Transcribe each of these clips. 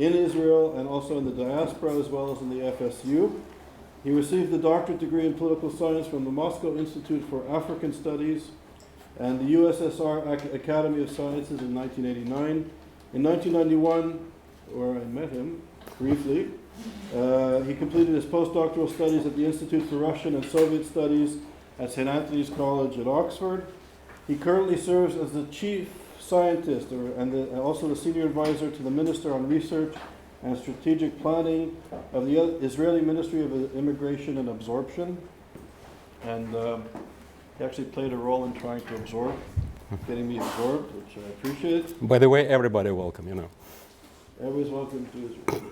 in Israel and also in the diaspora as well as in the FSU. He received a doctorate degree in political science from the Moscow Institute for African Studies and the USSR Academy of Sciences in 1989. In 1991, where I met him briefly, he completed his postdoctoral studies at the Institute for Russian and Soviet Studies at St. Anthony's College at Oxford. He currently serves as the chief scientist and also the senior advisor to the Minister on Research and Strategic Planning of the Israeli Ministry of Immigration and Absorption. And he actually played a role in trying to absorb, getting me absorbed, which I appreciate. By the way, everybody welcome, you know. Everybody's welcome to Israel.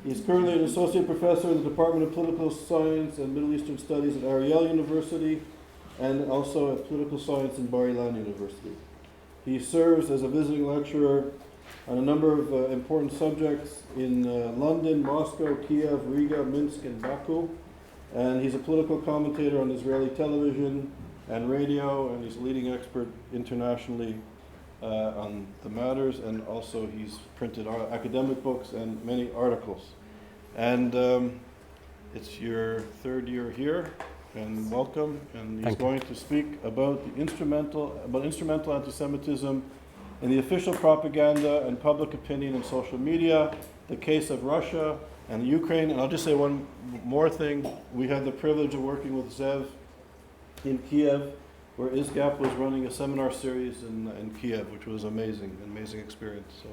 He's currently an associate professor in the Department of Political Science and Middle Eastern Studies at Ariel University and also at Political Science in Bar-Ilan University. He serves as a visiting lecturer on a number of important subjects in London, Moscow, Kiev, Riga, Minsk, and Baku. And he's a political commentator on Israeli television and radio, and he's a leading expert internationally on the matters, and also he's printed academic books and many articles. And it's your third year here, and welcome. And he's going to speak about the instrumental anti-Semitism in the official propaganda and public opinion and social media, the case of Russia and Ukraine. And I'll just say one more thing. We had the privilege of working with Zev in Kiev, where ISGAP was running a seminar series in Kiev, which was amazing experience. So,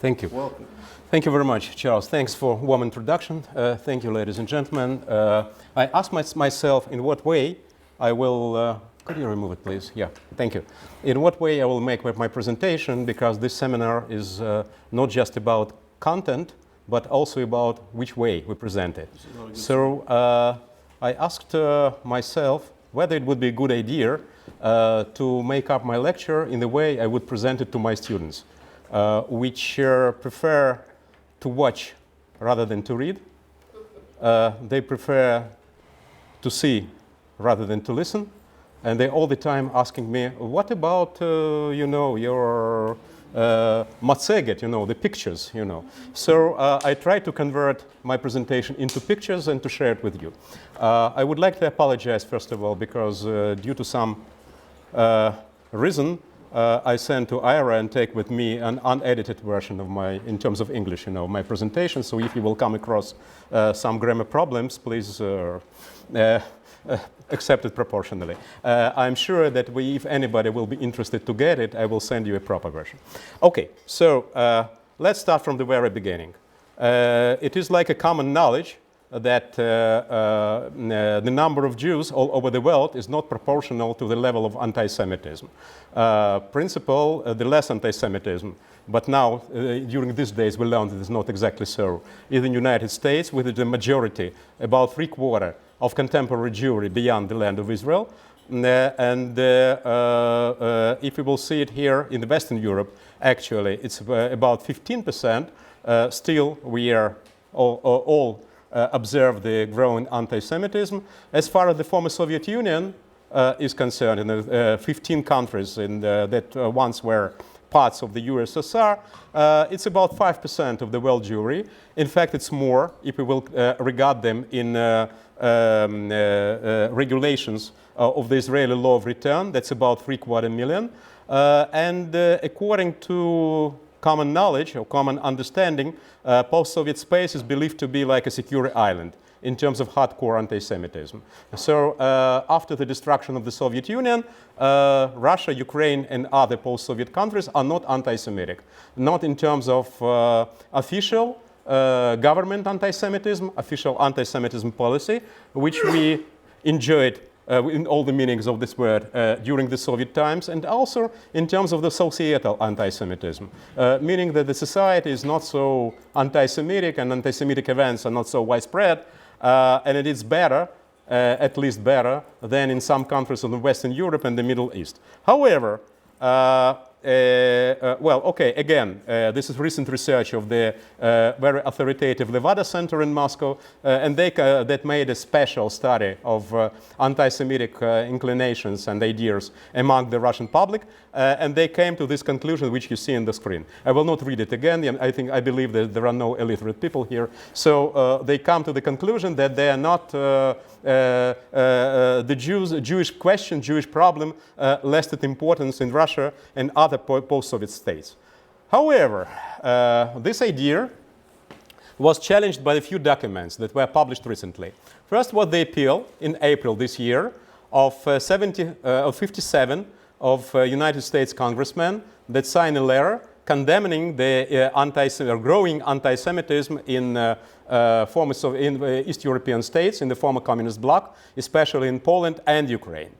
thank you. Welcome. Thank you very much, Charles. Thanks for warm introduction. Thank you, ladies and gentlemen. I asked myself in what way I will, could you remove it, please? Yeah, thank you. In what way I will make my presentation, because this seminar is not just about content, but also about which way we present it. So I asked myself whether it would be a good idea to make up my lecture in the way I would present it to my students, which prefer to watch rather than to read. They prefer to see rather than to listen. And they all the time asking me, what about, your matseget, the pictures, So I try to convert my presentation into pictures and to share it with you. I would like to apologize, first of all, because due to some reason, I sent to Ira and take with me an unedited version of in terms of English, my presentation. So if you will come across some grammar problems, please accept it proportionally. I'm sure that if anybody will be interested to get it, I will send you a proper version. Okay, so let's start from the very beginning. It is like a common knowledge that the number of Jews all over the world is not proportional to the level of anti-Semitism. Principle, the less anti-Semitism, but now, during these days, we learned that it's not exactly so. In the United States, with the majority, about 3/4 of contemporary Jewry beyond the land of Israel. And if you will see it here in the Western Europe, actually, it's about 15%. Still, we are all observe the growing anti-Semitism. As far as the former Soviet Union is concerned, in the 15 countries that once were parts of the USSR, it's about 5% of the world Jewry. In fact, it's more if we will regard them in regulations of the Israeli law of return. That's about 750,000. And according to common knowledge or common understanding, post-Soviet space is believed to be like a secure island in terms of hardcore anti-Semitism. So after the destruction of the Soviet Union, Russia, Ukraine, and other post-Soviet countries are not anti-Semitic, not in terms of official government anti-Semitism, official anti-Semitism policy, which we enjoyed in all the meanings of this word during the Soviet times, and also in terms of the societal anti-Semitism, meaning that the society is not so anti-Semitic and anti-Semitic events are not so widespread, and it is better, at least better, than in some countries of Western Europe and the Middle East. However, this is recent research of the very authoritative Levada Center in Moscow, and they that made a special study of anti-Semitic inclinations and ideas among the Russian public. and they came to this conclusion which you see on the screen. I will not read it again. I believe that there are no illiterate people here. So they come to the conclusion that they are not the Jewish question, Jewish problem lasted importance in Russia and other post-Soviet states. However, this idea was challenged by a few documents that were published recently. First was the appeal in April this year of 57 of United States congressmen that signed a letter condemning the growing anti-Semitism in East European states, in the former communist bloc, especially in Poland and Ukraine.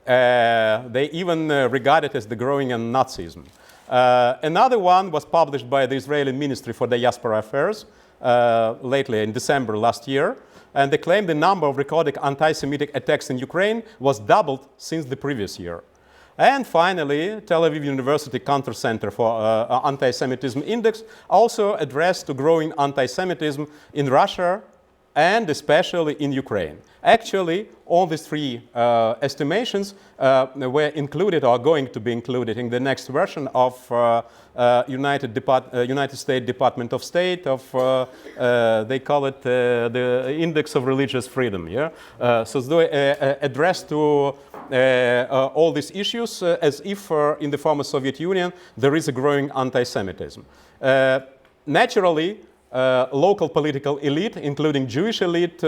They even regard it as the growing Nazism. Another one was published by the Israeli Ministry for Diaspora Affairs lately in December last year, and they claim the number of recorded anti-Semitic attacks in Ukraine was doubled since the previous year. And finally, Tel Aviv University Counter Center for Anti-Semitism Index also addressed to growing anti-Semitism in Russia and especially in Ukraine. Actually, all these three estimations were included or are going to be included in the next version of United States Department of State of, they call it the Index of Religious Freedom. Yeah? So they address to all these issues as if in the former Soviet Union there is a growing anti-Semitism. Naturally, local political elite, including Jewish elite,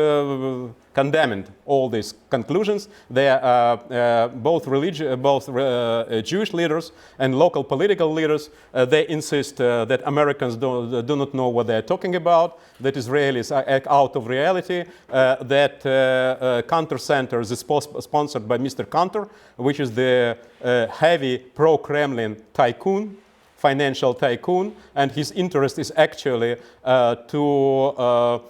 condemned all these conclusions. They are both Jewish leaders and local political leaders. They insist that Americans do not know what they are talking about, that Israelis are out of reality, that Counter Center is sponsored by Mr. Counter, which is the heavy pro-Kremlin tycoon, financial tycoon, and his interest is actually to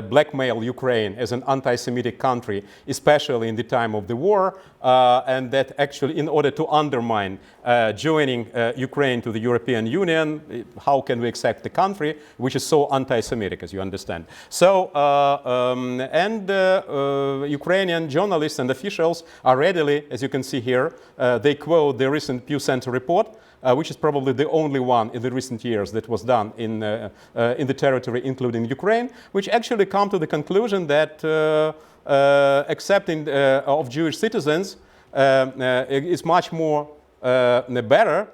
blackmail Ukraine as an anti-Semitic country, especially in the time of the war, and that actually in order to undermine joining Ukraine to the European Union, how can we accept the country which is so anti-Semitic, as you understand. So, Ukrainian journalists and officials are readily, as you can see here, they quote the recent Pew Center report, which is probably the only one in the recent years that was done in the territory, including Ukraine, which actually come to the conclusion that accepting of Jewish citizens is much more better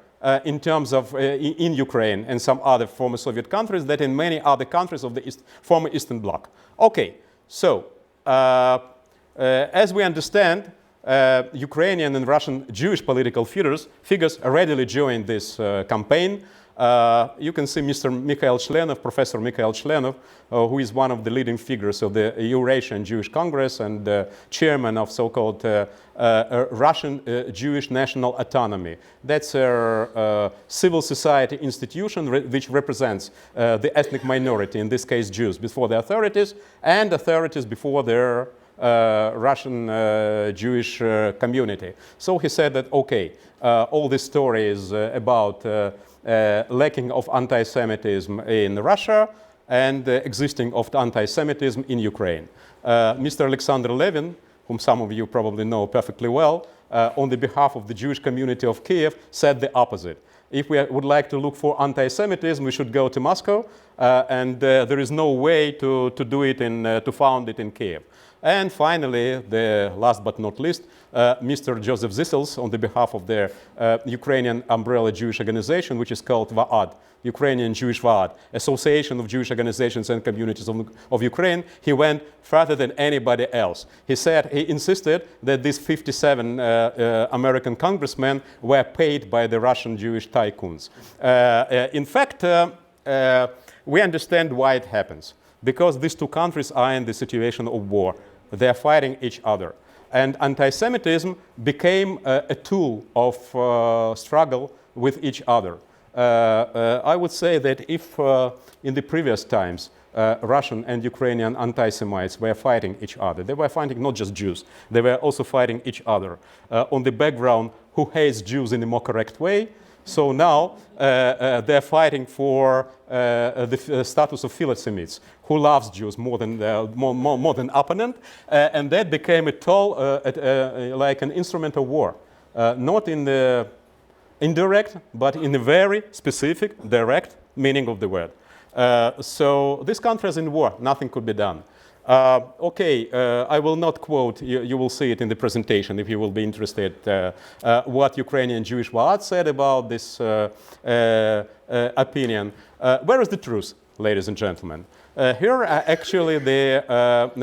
in terms of in Ukraine and some other former Soviet countries than in many other countries of the former Eastern Bloc. Okay, so as we understand, Ukrainian and Russian Jewish political figures readily joined this campaign. You can see Mr. Mikhail Chlenov, Professor Mikhail Chlenov, who is one of the leading figures of the Eurasian Jewish Congress and chairman of so-called Russian Jewish National Autonomy. That's a civil society institution which represents the ethnic minority, in this case Jews, before the authorities, and authorities before their Russian Jewish community. So he said that, okay, all this story is about lacking of anti-Semitism in Russia and existing of anti-Semitism in Ukraine. Mr. Alexander Levin, whom some of you probably know perfectly well, on the behalf of the Jewish community of Kiev, said the opposite. If we would like to look for anti-Semitism, we should go to Moscow, and there is no way to do it to found it in Kiev. And finally, the last but not least, Mr. Joseph Zissels, on the behalf of the Ukrainian umbrella Jewish organization, which is called VAAD, Ukrainian Jewish VAAD, Association of Jewish Organizations and Communities of Ukraine, he went further than anybody else. He said, he insisted that these 57 American congressmen were paid by the Russian Jewish tycoons. In fact, we understand why it happens. Because these two countries are in the situation of war. They are fighting each other. And anti-Semitism became a tool of struggle with each other. I would say that if in the previous times Russian and Ukrainian anti-Semites were fighting each other, they were fighting not just Jews, they were also fighting each other on the background who hates Jews in a more correct way. So now they're fighting for the status of Philo-Semites, who loves Jews more than opponent, and that became a tool, like an instrument of war, not in the indirect, but in a very specific, direct meaning of the word. So this country is in war. Nothing could be done. I will not quote, you will see it in the presentation if you will be interested, what Ukrainian Jewish Vaad said about this opinion. Where is the truth, ladies and gentlemen? Here are actually the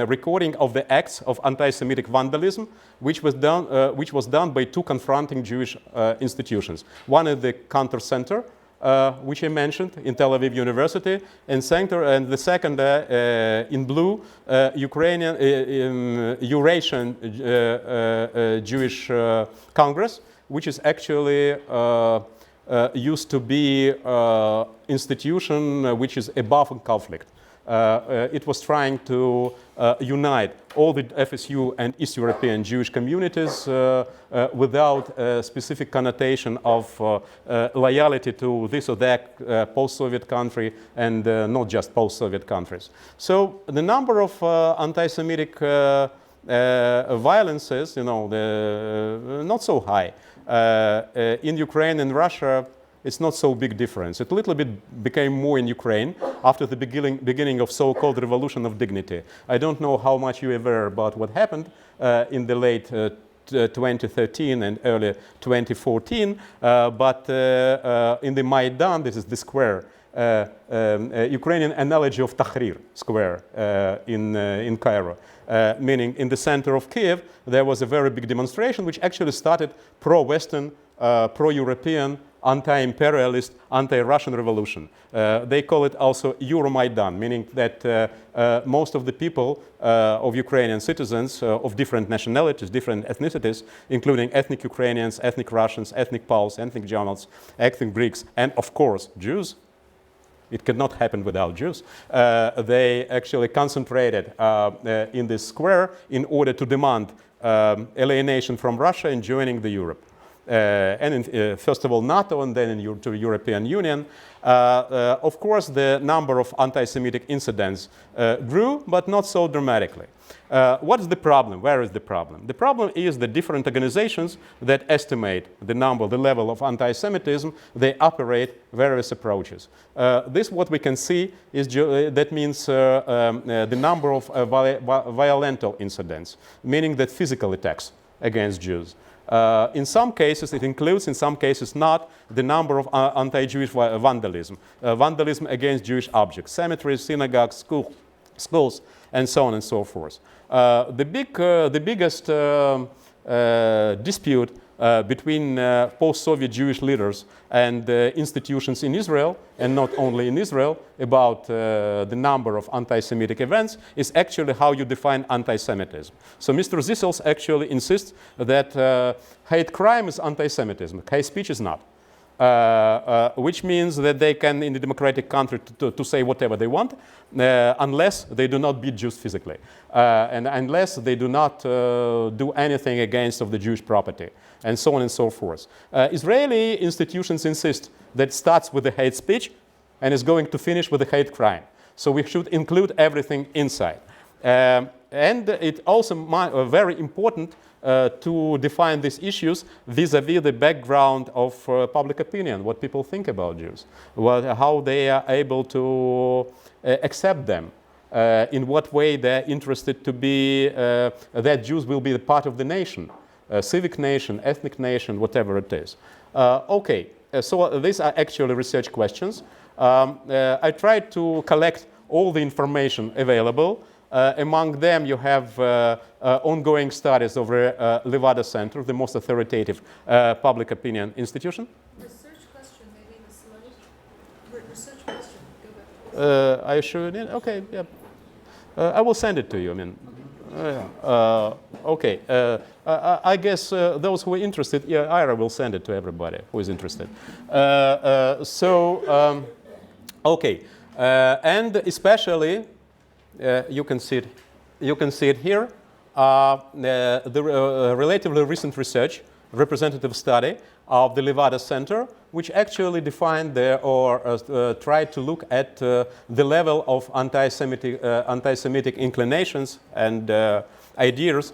recording of the acts of anti-Semitic vandalism, which was done by two confronting Jewish institutions. One is the Counter Center, which I mentioned in Tel Aviv University, and the second in blue, Eurasian Jewish Congress, which is actually used to be institution which is above conflict. It was trying to unite all the FSU and East European Jewish communities without a specific connotation of loyalty to this or that post-Soviet country, and not just post-Soviet countries. So the number of anti-Semitic violences, not so high. In Ukraine and Russia, it's not so big difference. It a little bit became more in Ukraine after the beginning of so-called revolution of dignity. I don't know how much you're aware about what happened in the late 2013 and early 2014, but in the Maidan, this is the square, Ukrainian analogy of Tahrir Square in Cairo, meaning in the center of Kiev, there was a very big demonstration which actually started pro-Western, pro-European, anti-imperialist, anti-Russian revolution. They call it also Euromaidan, meaning that most of the people of Ukrainian citizens of different nationalities, different ethnicities, including ethnic Ukrainians, ethnic Russians, ethnic Poles, ethnic Germans, ethnic Greeks, and of course Jews. It could not happen without Jews. They actually concentrated in this square in order to demand alienation from Russia and joining the Europe. First of all NATO, and then to the European Union. Of course, the number of anti-Semitic incidents grew, but not so dramatically. What is the problem? Where is the problem? The problem is that different organizations that estimate the level of anti-Semitism, they operate various approaches. This, what we can see, is that means the number of violent incidents, meaning that physical attacks against Jews. In some cases, it includes, in some cases not, the number of anti-Jewish vandalism. Vandalism against Jewish objects, cemeteries, synagogues, schools, and so on and so forth. The biggest dispute between post-Soviet Jewish leaders and institutions in Israel, and not only in Israel, about the number of anti-Semitic events is actually how you define anti-Semitism. So Mr. Zissels actually insists that hate crime is anti-Semitism, hate speech is not. Which means that they can, in the democratic country, to say whatever they want, unless they do not beat Jews physically, and unless they do not do anything against of the Jewish property, and so on and so forth. Israeli institutions insist that it starts with the hate speech and is going to finish with the hate crime. So we should include everything inside. And it's also very important to define these issues vis-a-vis the background of public opinion, what people think about Jews, how they are able to accept them, in what way they're interested to be, that Jews will be a part of the nation, civic nation, ethnic nation, whatever it is. So these are actually research questions. I tried to collect all the information available. Among them, you have ongoing studies of Levada Center, the most authoritative public opinion institution. Research question, maybe the slide. Research question. Go back. I should. Okay. Yeah. I will send it to you. I mean. Okay. I guess those who are interested, Ira will send it to everybody who is interested. Okay. And especially. You can see it here. The relatively recent research, representative study of the Levada Center, which actually defined tried to look at the level of anti-Semitic inclinations and ideas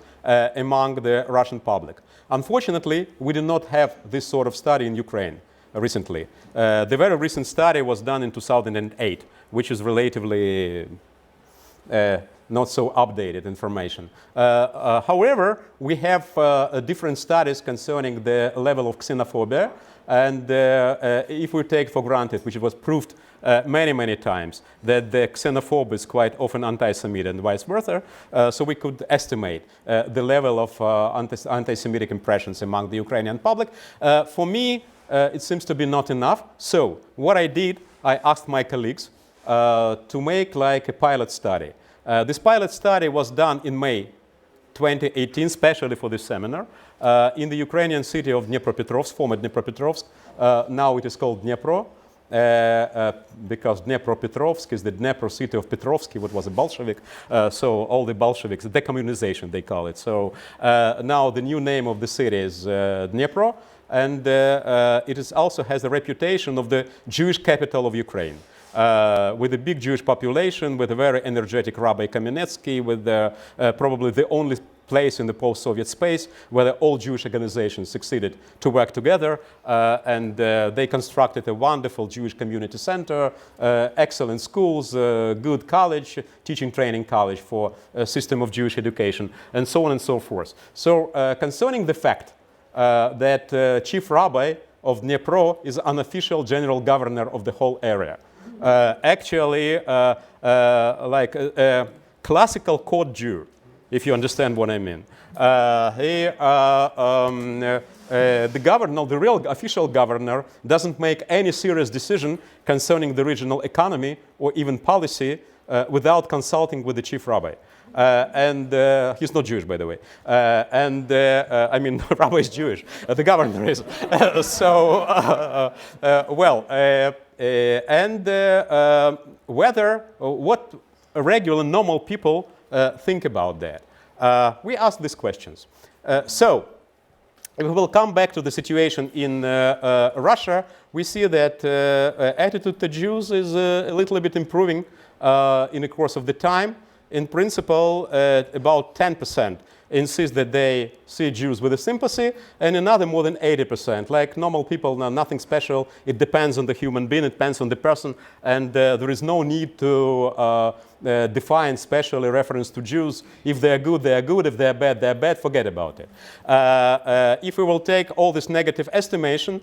among the Russian public. Unfortunately, we do not have this sort of study in Ukraine recently. The very recent study was done in 2008, which is relatively not so updated information. However, we have different studies concerning the level of xenophobia, and if we take for granted, which was proved many times, that the xenophobe is quite often anti-Semitic and vice versa, so we could estimate the level of anti-Semitic impressions among the Ukrainian public. For me, it seems to be not enough. So what I did, I asked my colleagues to make like a pilot study. This pilot study was done in May 2018, especially for this seminar, in the Ukrainian city of Dnipropetrovsk, former Dnipropetrovsk. Now it is called Dnipro, because Dnipropetrovsk is the Dnipro city of Petrovsky, what was a Bolshevik. So all the Bolsheviks, decommunization they call it. So now the new name of the city is Dnipro, and it also has the reputation of the Jewish capital of Ukraine. With a big Jewish population, with a very energetic Rabbi Kamenetsky, with probably the only place in the post-Soviet space where all Jewish organizations succeeded to work together, and they constructed a wonderful Jewish community center, excellent schools, good college, teaching training college for a system of Jewish education, and so on and so forth. So concerning the fact that chief rabbi of Dnipro is unofficial general governor of the whole area. Actually, like a classical court Jew, if you understand what I mean. The governor, the real official governor, doesn't make any serious decision concerning the regional economy or even policy without consulting with the chief rabbi. And he's not Jewish, by the way. I mean, the rabbi is Jewish. The governor is. What regular, normal people think about that. We ask these questions. So, if we will come back to the situation in Russia, we see that attitude to Jews is a little bit improving in the course of the time. In principle, about 10% insist that they see Jews with a sympathy, and another more than 80%. Like normal people, nothing special. It depends on the human being, it depends on the person, and there is no need to define specially reference to Jews. If they are good, they are good. If they are bad, forget about it. If we will take all this negative estimation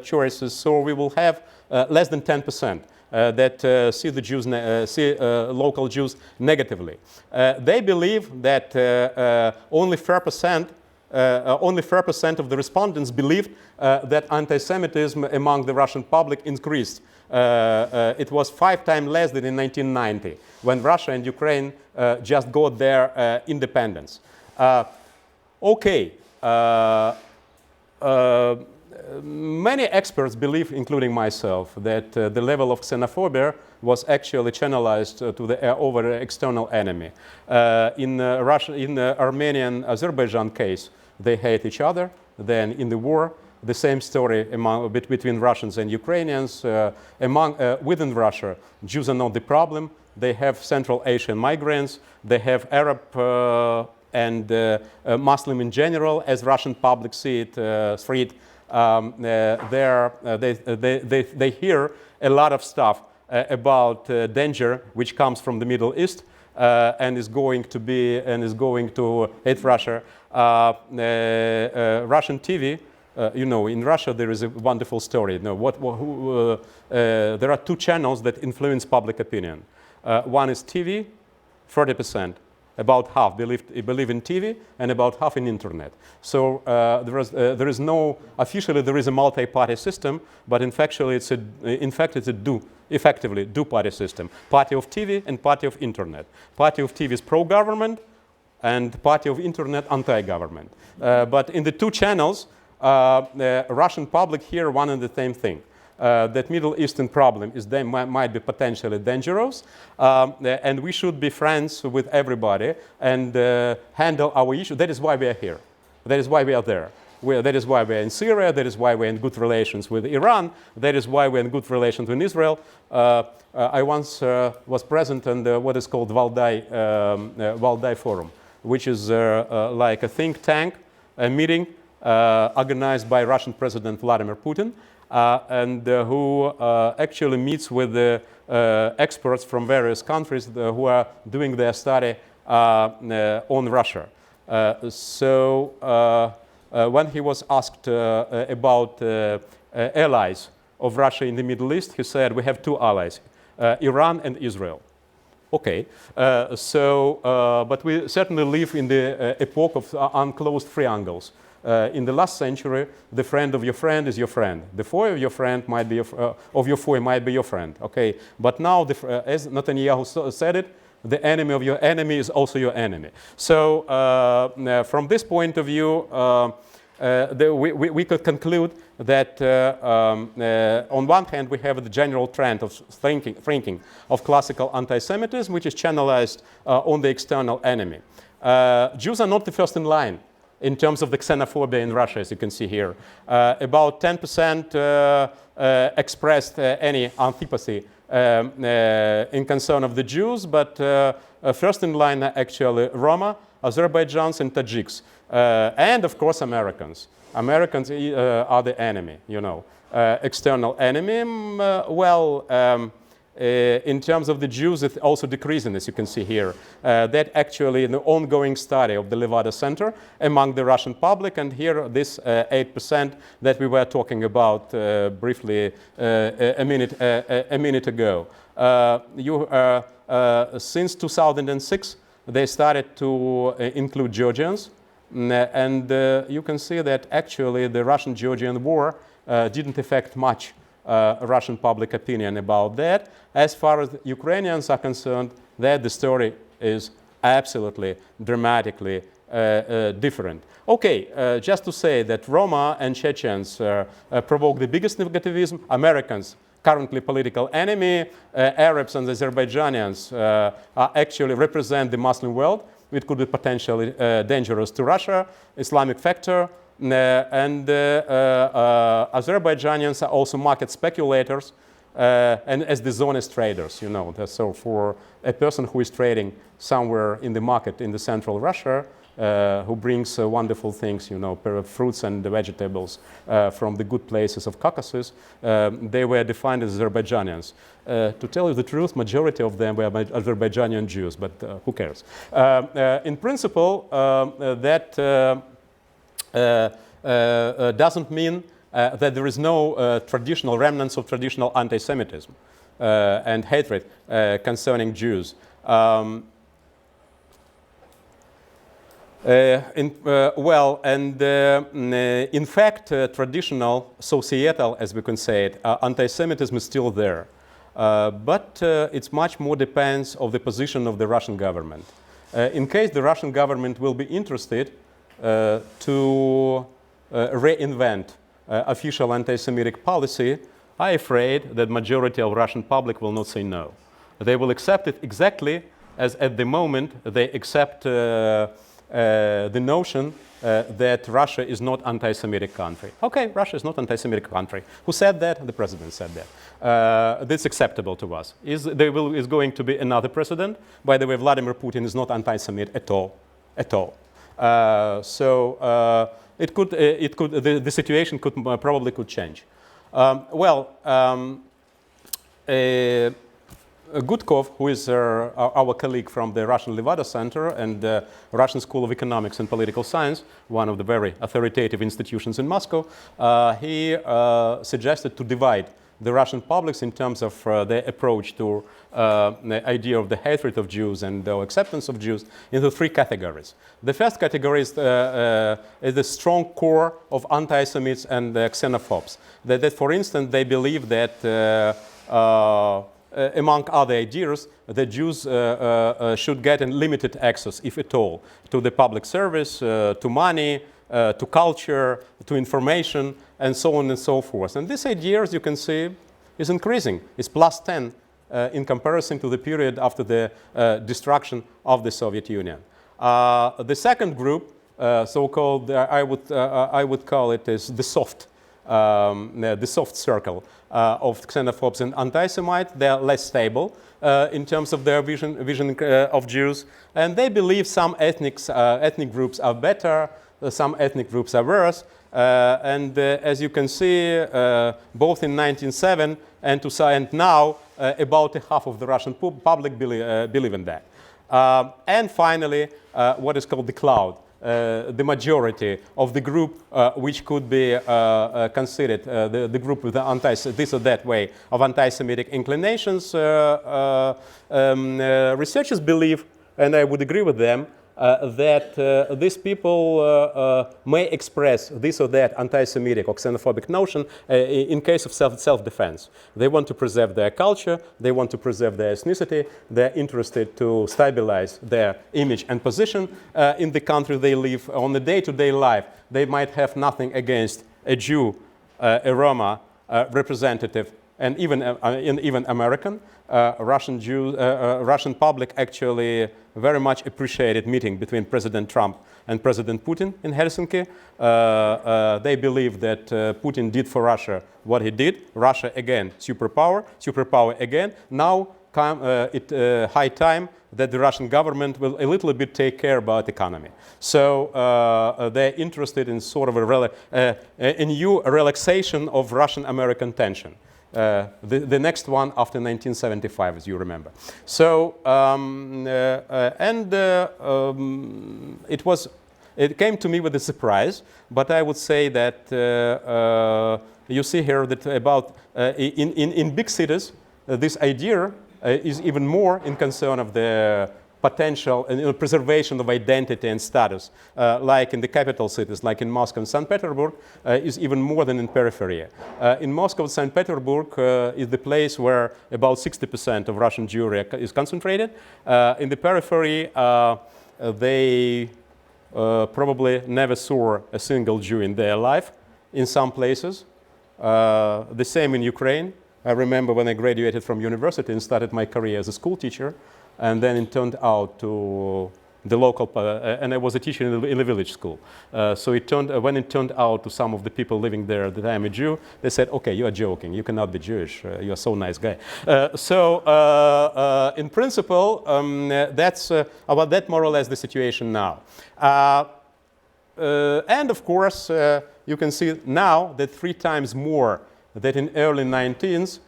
choices, so we will have less than 10%. That see the Jews, local Jews negatively. They believe that only 4% of the respondents believed that anti-Semitism among the Russian public increased. It was 5 times less than in 1990, when Russia and Ukraine just got their independence. Many experts believe, including myself, that the level of xenophobia was actually channelized to the over external enemy. In the Armenian-Azerbaijan case, they hate each other. Then in the war, the same story between Russians and Ukrainians. Within Russia, Jews are not the problem. They have Central Asian migrants. They have Arab and Muslim in general, as Russian public see it, they hear a lot of stuff about danger which comes from the Middle East and is going to hate Russia. Russian TV, in Russia there is a wonderful story. There are 2 channels that influence public opinion. One is TV, 30%. About half believe in TV, and about half in internet. So there is no officially there is a multi-party system, but in fact it's a effectively two-party system: party of TV and party of internet. Party of TV is pro-government, and party of internet anti-government. But in the 2 channels, Russian public hear one and the same thing. That Middle Eastern problem might be potentially dangerous, and we should be friends with everybody and handle our issue. That is why we are here. That is why we are there. That is why we are in Syria. That is why we are in good relations with Iran. That is why we are in good relations with Israel. I once was present in what is called Valdai Forum, which is like a think tank, a meeting organized by Russian President Vladimir Putin, and who actually meets with the experts from various countries who are doing their study on Russia. So when he was asked about allies of Russia in the Middle East, he said, we have two allies, Iran and Israel. Okay, but we certainly live in the epoch of unclosed triangles. In the last century, the friend of your friend is your friend. The foe of your friend might be of your foe might be your friend. Okay, but now, as Netanyahu said it, the enemy of your enemy is also your enemy. So from this point of view, we could conclude that on one hand we have the general trend of thinking of classical anti-Semitism, which is channelized on the external enemy. Jews are not the first in line in terms of the xenophobia in Russia, as you can see here. About 10% expressed any antipathy in concern of the Jews, but first in line are actually Roma, Azerbaijans, and Tajiks. And of course Americans. Americans are the enemy, you know, external enemy. In terms of the Jews, it's also decreasing, as you can see here. That actually an ongoing study of the Levada Center among the Russian public, and here this 8% that we were talking about briefly a minute ago. Since 2006, they started to include Georgians, and you can see that actually the Russian-Georgian war didn't affect much Russian public opinion about that. As far as Ukrainians are concerned, that the story is absolutely dramatically different. Okay, just to say that Roma and Chechens provoke the biggest negativism. Americans, currently political enemy. Arabs and Azerbaijanians actually represent the Muslim world, which could be potentially dangerous to Russia, Islamic factor. And Azerbaijanians are also market speculators and as dishonest traders, you know. So for a person who is trading somewhere in the market in the central Russia, who brings wonderful things, you know, fruits and vegetables from the good places of Caucasus, they were defined as Azerbaijanians. To tell you the truth, majority of them were Azerbaijani Jews, but who cares? In principle, that doesn't mean that there is no traditional remnants of traditional anti-Semitism and hatred concerning Jews. In fact, traditional, societal, as we can say it, anti-Semitism is still there. But it's much more depends on the position of the Russian government. In case the Russian government will be interested to reinvent official anti-Semitic policy, I'm afraid that majority of Russian public will not say no. They will accept it exactly as at the moment they accept the notion that Russia is not anti-Semitic country. Okay, Russia is not anti-Semitic country. Who said that? The president said that. That's acceptable to us. Is going to be another president. By the way, Vladimir Putin is not anti-Semite at all, at all. The situation probably could change. Gutkov, who is our colleague from the Russian Levada Center and the Russian School of Economics and Political Science, one of the very authoritative institutions in Moscow, he suggested to divide the Russian publics in terms of their approach to the idea of the hatred of Jews and the acceptance of Jews into three categories. The first category is the strong core of anti-Semites and xenophobes. That, for instance, they believe that among other ideas, the Jews should get limited access, if at all, to the public service, to money, to culture, to information, and so on and so forth. And this idea, as you can see, is increasing. It's plus 10 in comparison to the period after the destruction of the Soviet Union. The second group, so-called, I would call it as the soft the soft circle of xenophobes and anti-Semites. They are less stable in terms of their vision of Jews, and they believe some ethnic groups are better, some ethnic groups are worse. As you can see, both in 1907 and now, about half of the Russian public believe in that. And finally, what is called the cloud. The majority of the group which could be considered the group with the this or that way of anti-Semitic inclinations, researchers believe, and I would agree with them, that these people may express this or that anti-Semitic or xenophobic notion in case of self-defense. They want to preserve their culture, they want to preserve their ethnicity, they're interested to stabilize their image and position in the country they live. On the day-to-day life, they might have nothing against a Jew, a Roma representative, and even American. Russian public actually very much appreciated meeting between President Trump and President Putin in Helsinki. They believe that Putin did for Russia what he did. Russia again, superpower again. Now it's high time that the Russian government will a little bit take care about the economy. So they're interested in sort of a new relaxation of Russian-American tension. The next one after 1975, as you remember. So, it came to me with a surprise, but I would say that you see here that about in big cities, this idea is even more in concern of the potential and preservation of identity and status, like in the capital cities, like in Moscow and St. Petersburg, is even more than in periphery. In Moscow, St. Petersburg is the place where about 60% of Russian Jewry is concentrated. In the periphery, they probably never saw a single Jew in their life in some places. The same in Ukraine. I remember when I graduated from university and started my career as a school teacher, and then it turned out to the local, and I was a teacher in a village school. So when it turned out to some of the people living there that I'm a Jew, they said, okay, you are joking, you cannot be Jewish, you are so nice guy. In principle, that's about that more or less the situation now. And of course, you can see now that 3 times more than in early 19th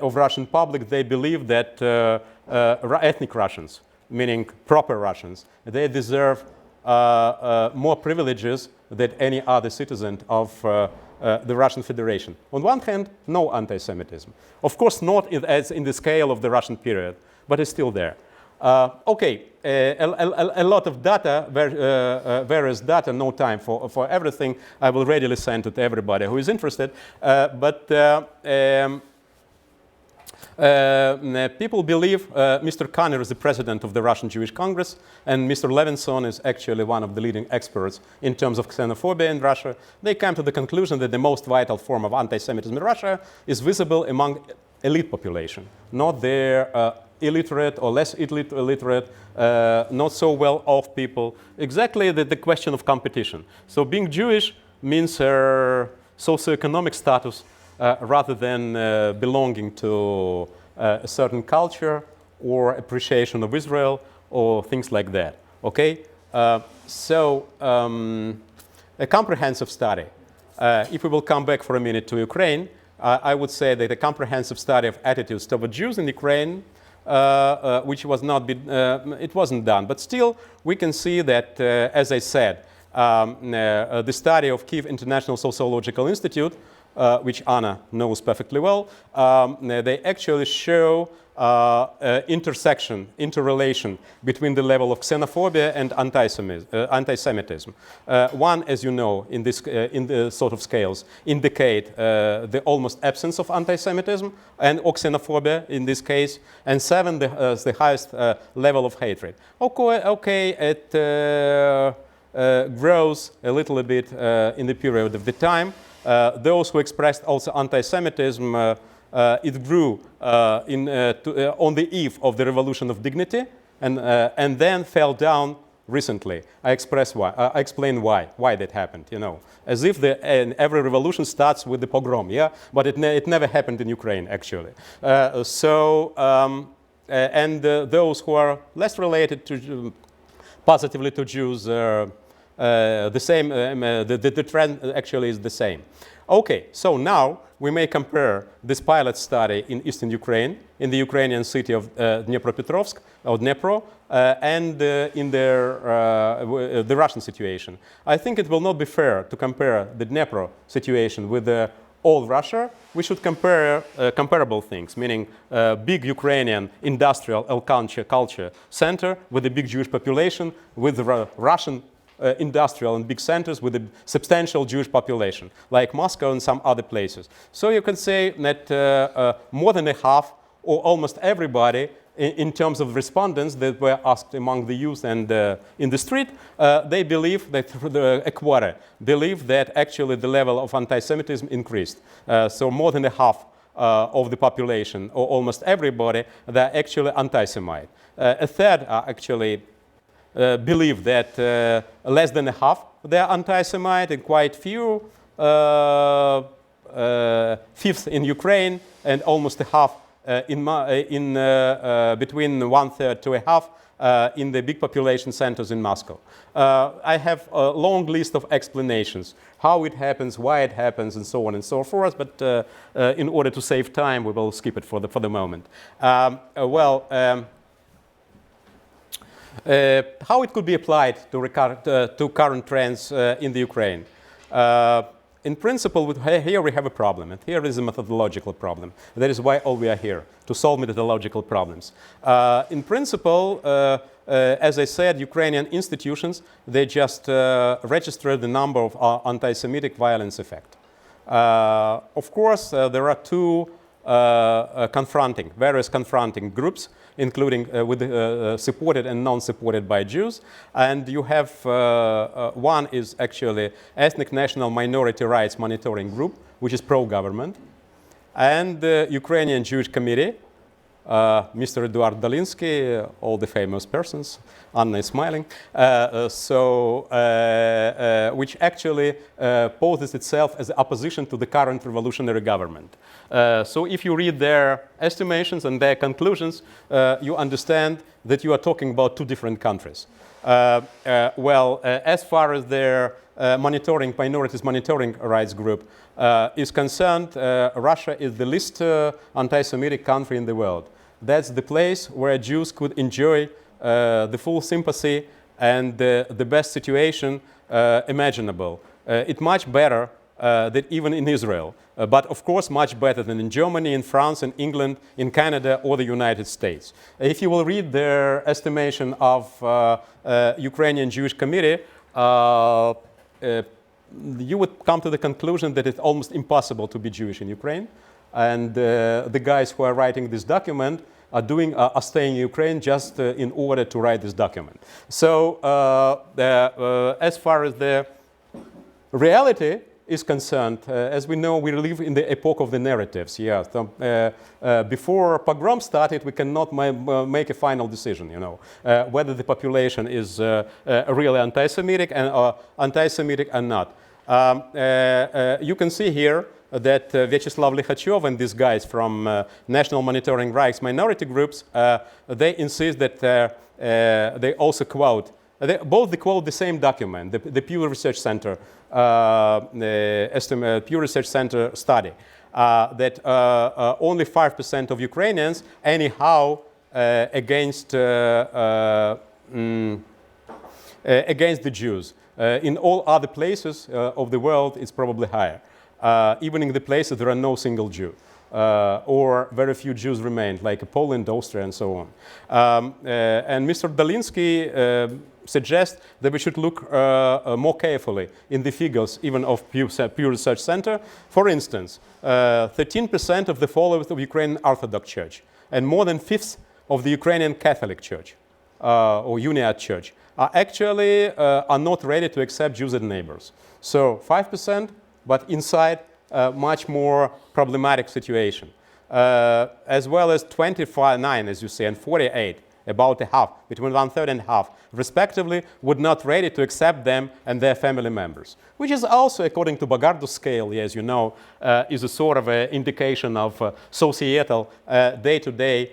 of Russian public, they believe that ethnic Russians, meaning proper Russians, they deserve more privileges than any other citizen of the Russian Federation. On one hand, no anti-Semitism. Of course, not as in the scale of the Russian period, but it's still there. Okay, a lot of data, various data, no time for everything. I will readily send it to everybody who is interested. People believe Mr. Khanin is the president of the Russian Jewish Congress, and Mr. Levinson is actually one of the leading experts in terms of xenophobia in Russia. They came to the conclusion that the most vital form of anti-Semitism in Russia is visible among elite population, not their illiterate or less illiterate, not so well-off people. Exactly the question of competition. So being Jewish means socioeconomic status rather than belonging to a certain culture or appreciation of Israel or things like that. Okay? A comprehensive study. If we will come back for a minute to Ukraine, I would say that a comprehensive study of attitudes toward Jews in Ukraine, which was not it wasn't done, but still we can see that, as I said, the study of Kiev International Sociological Institute, which Anna knows perfectly well, they actually show interrelation between the level of xenophobia and anti-Semitism. One, as you know, in the sort of scales, indicate the almost absence of anti-Semitism and or xenophobia in this case, and 7 the highest level of hatred. Okay, it grows a little bit in the period of the time. Those who expressed also anti-Semitism, it grew on the eve of the Revolution of Dignity, and then fell down recently, I explained why that happened, you know. As if every revolution starts with the pogrom, yeah? But it never happened in Ukraine, actually. Those who are less related to positively to Jews, the trend actually is the same. Okay, so now we may compare this pilot study in eastern Ukraine, in the Ukrainian city of Dnipropetrovsk, or Dnipro, and in the Russian situation. I think it will not be fair to compare the Dnipro situation with all Russia. We should compare comparable things, meaning big Ukrainian industrial culture center with a big Jewish population, with the Russian industrial and big centers with a substantial Jewish population, like Moscow and some other places. So you can say that more than a half, or almost everybody, in terms of respondents that were asked among the youth and in the street, they believe that a quarter believe that actually the level of anti-Semitism increased. So more than a half of the population, or almost everybody, they're actually anti-Semite. A third are actually believe that less than a half they are anti-Semite, and quite few, fifth in Ukraine, and almost a half between 1/3 to a half in the big population centers in Moscow. I have a long list of explanations, how it happens, why it happens, and so on and so forth, but in order to save time, we will skip it for the moment. How it could be applied to current trends in the Ukraine? In principle, here we have a problem, and here is a methodological problem. That is why all we are here, to solve methodological problems. In principle, as I said, Ukrainian institutions, they just register the number of anti-Semitic violence effect. Of course, there are two various confronting groups, including supported and non-supported by Jews. And you have one is actually Ethnic National Minority Rights Monitoring Group, which is pro-government, and the Ukrainian Jewish Committee, Mr. Eduard Dolinsky, all the famous persons, Anna is smiling, which actually poses itself as opposition to the current revolutionary government. So if you read their estimations and their conclusions, you understand that you are talking about two different countries. As far as their minorities monitoring rights group is concerned, Russia is the least anti-Semitic country in the world. That's the place where Jews could enjoy the full sympathy and the best situation imaginable. It's much better than even in Israel, but of course much better than in Germany, in France, in England, in Canada, or the United States. If you will read their estimation of Ukrainian Jewish Committee, you would come to the conclusion that it's almost impossible to be Jewish in Ukraine. And the guys who are writing this document are staying in Ukraine just in order to write this document. So as far as the reality is concerned, as we know, we live in the epoch of the narratives. Yeah. So, before pogrom started, we cannot make a final decision, you know, whether the population is really anti-Semitic or not. You can see here that Vyacheslav Likhachev and these guys from National Monitoring Rights Minority Groups, they insist that they also quote, they quote the same document, the Pew Research Center Pew Research Center study, that only 5% of Ukrainians anyhow against the Jews. In all other places of the world, it's probably higher. Even in the places there are no single Jew, or very few Jews remain, like Poland, Austria, and so on. And Mr. Dolinsky suggests that we should look more carefully in the figures, even of Pew Research Center. For instance, 13% of the followers of Ukrainian Orthodox Church, and more than 1/5 of the Ukrainian Catholic Church, or Uniate Church, are actually not ready to accept Jews as neighbors. So 5%, but inside a much more problematic situation. As well as 29, as you say, and 48, about a half, between one-third and half, respectively, would not ready to accept them and their family members, which is also, according to Bagardo's scale, as you know, is a sort of an indication of societal, day-to-day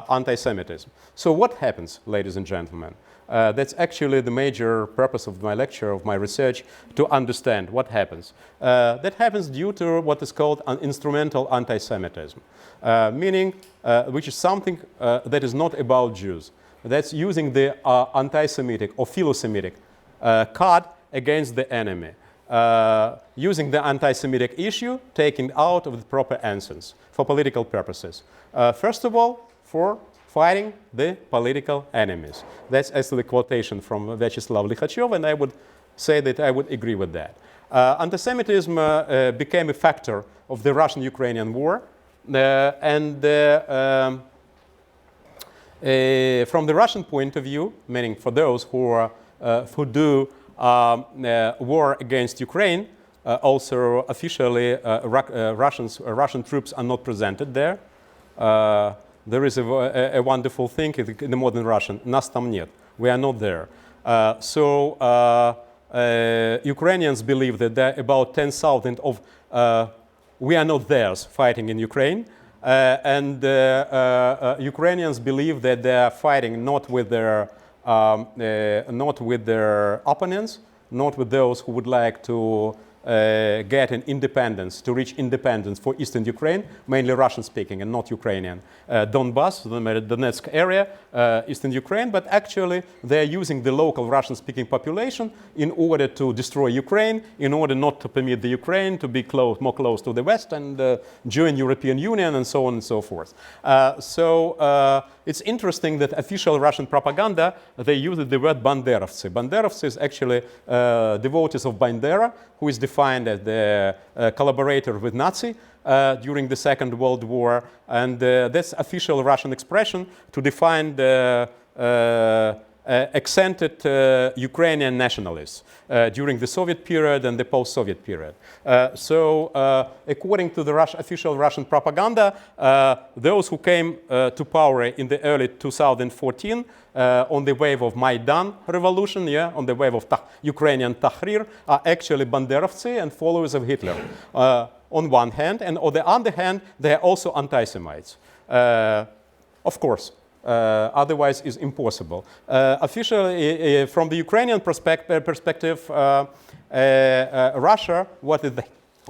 anti-Semitism. So what happens, ladies and gentlemen? That's actually the major purpose of my lecture, of my research, to understand what happens. That happens due to what is called an instrumental anti-Semitism, meaning which is something that is not about Jews. That's using the anti-Semitic or philo-Semitic card against the enemy, using the anti-Semitic issue taken out of the proper essence for political purposes. First of all, for fighting the political enemies. That's actually a quotation from Vyacheslav Likhachev, and I would say that I would agree with that. Anti-Semitism became a factor of the Russian-Ukrainian war, and from the Russian point of view, meaning for those who do war against Ukraine, also officially Russian troops are not presented there. There is a wonderful thing in the modern Russian, "Nas tam net," we are not there. So Ukrainians believe that there are about 10,000 of we are not theirs fighting in Ukraine, and Ukrainians believe that they are fighting not with their opponents, not with those who would like to get an independence, to reach independence for Eastern Ukraine, mainly Russian-speaking and not Ukrainian. Donbass, the Donetsk area, Eastern Ukraine, but actually they're using the local Russian-speaking population in order to destroy Ukraine, in order not to permit the Ukraine to be more close to the West and join European Union and so on and so forth. So it's interesting that official Russian propaganda, they use the word Banderovцы. Banderovцы is actually devotees of Bandera, who is defined as the collaborator with Nazi during the Second World War. And that's official Russian expression to define the accented Ukrainian nationalists during the Soviet period and the post-Soviet period. So according to the official Russian propaganda, those who came to power in the early 2014 on the wave of Maidan revolution, on the wave of Ukrainian Tahrir, are actually Banderovцы and followers of Hitler on one hand, and on the other hand, they are also anti-Semites. Of course. Otherwise is impossible. Officially, from the Ukrainian perspective, Russia, what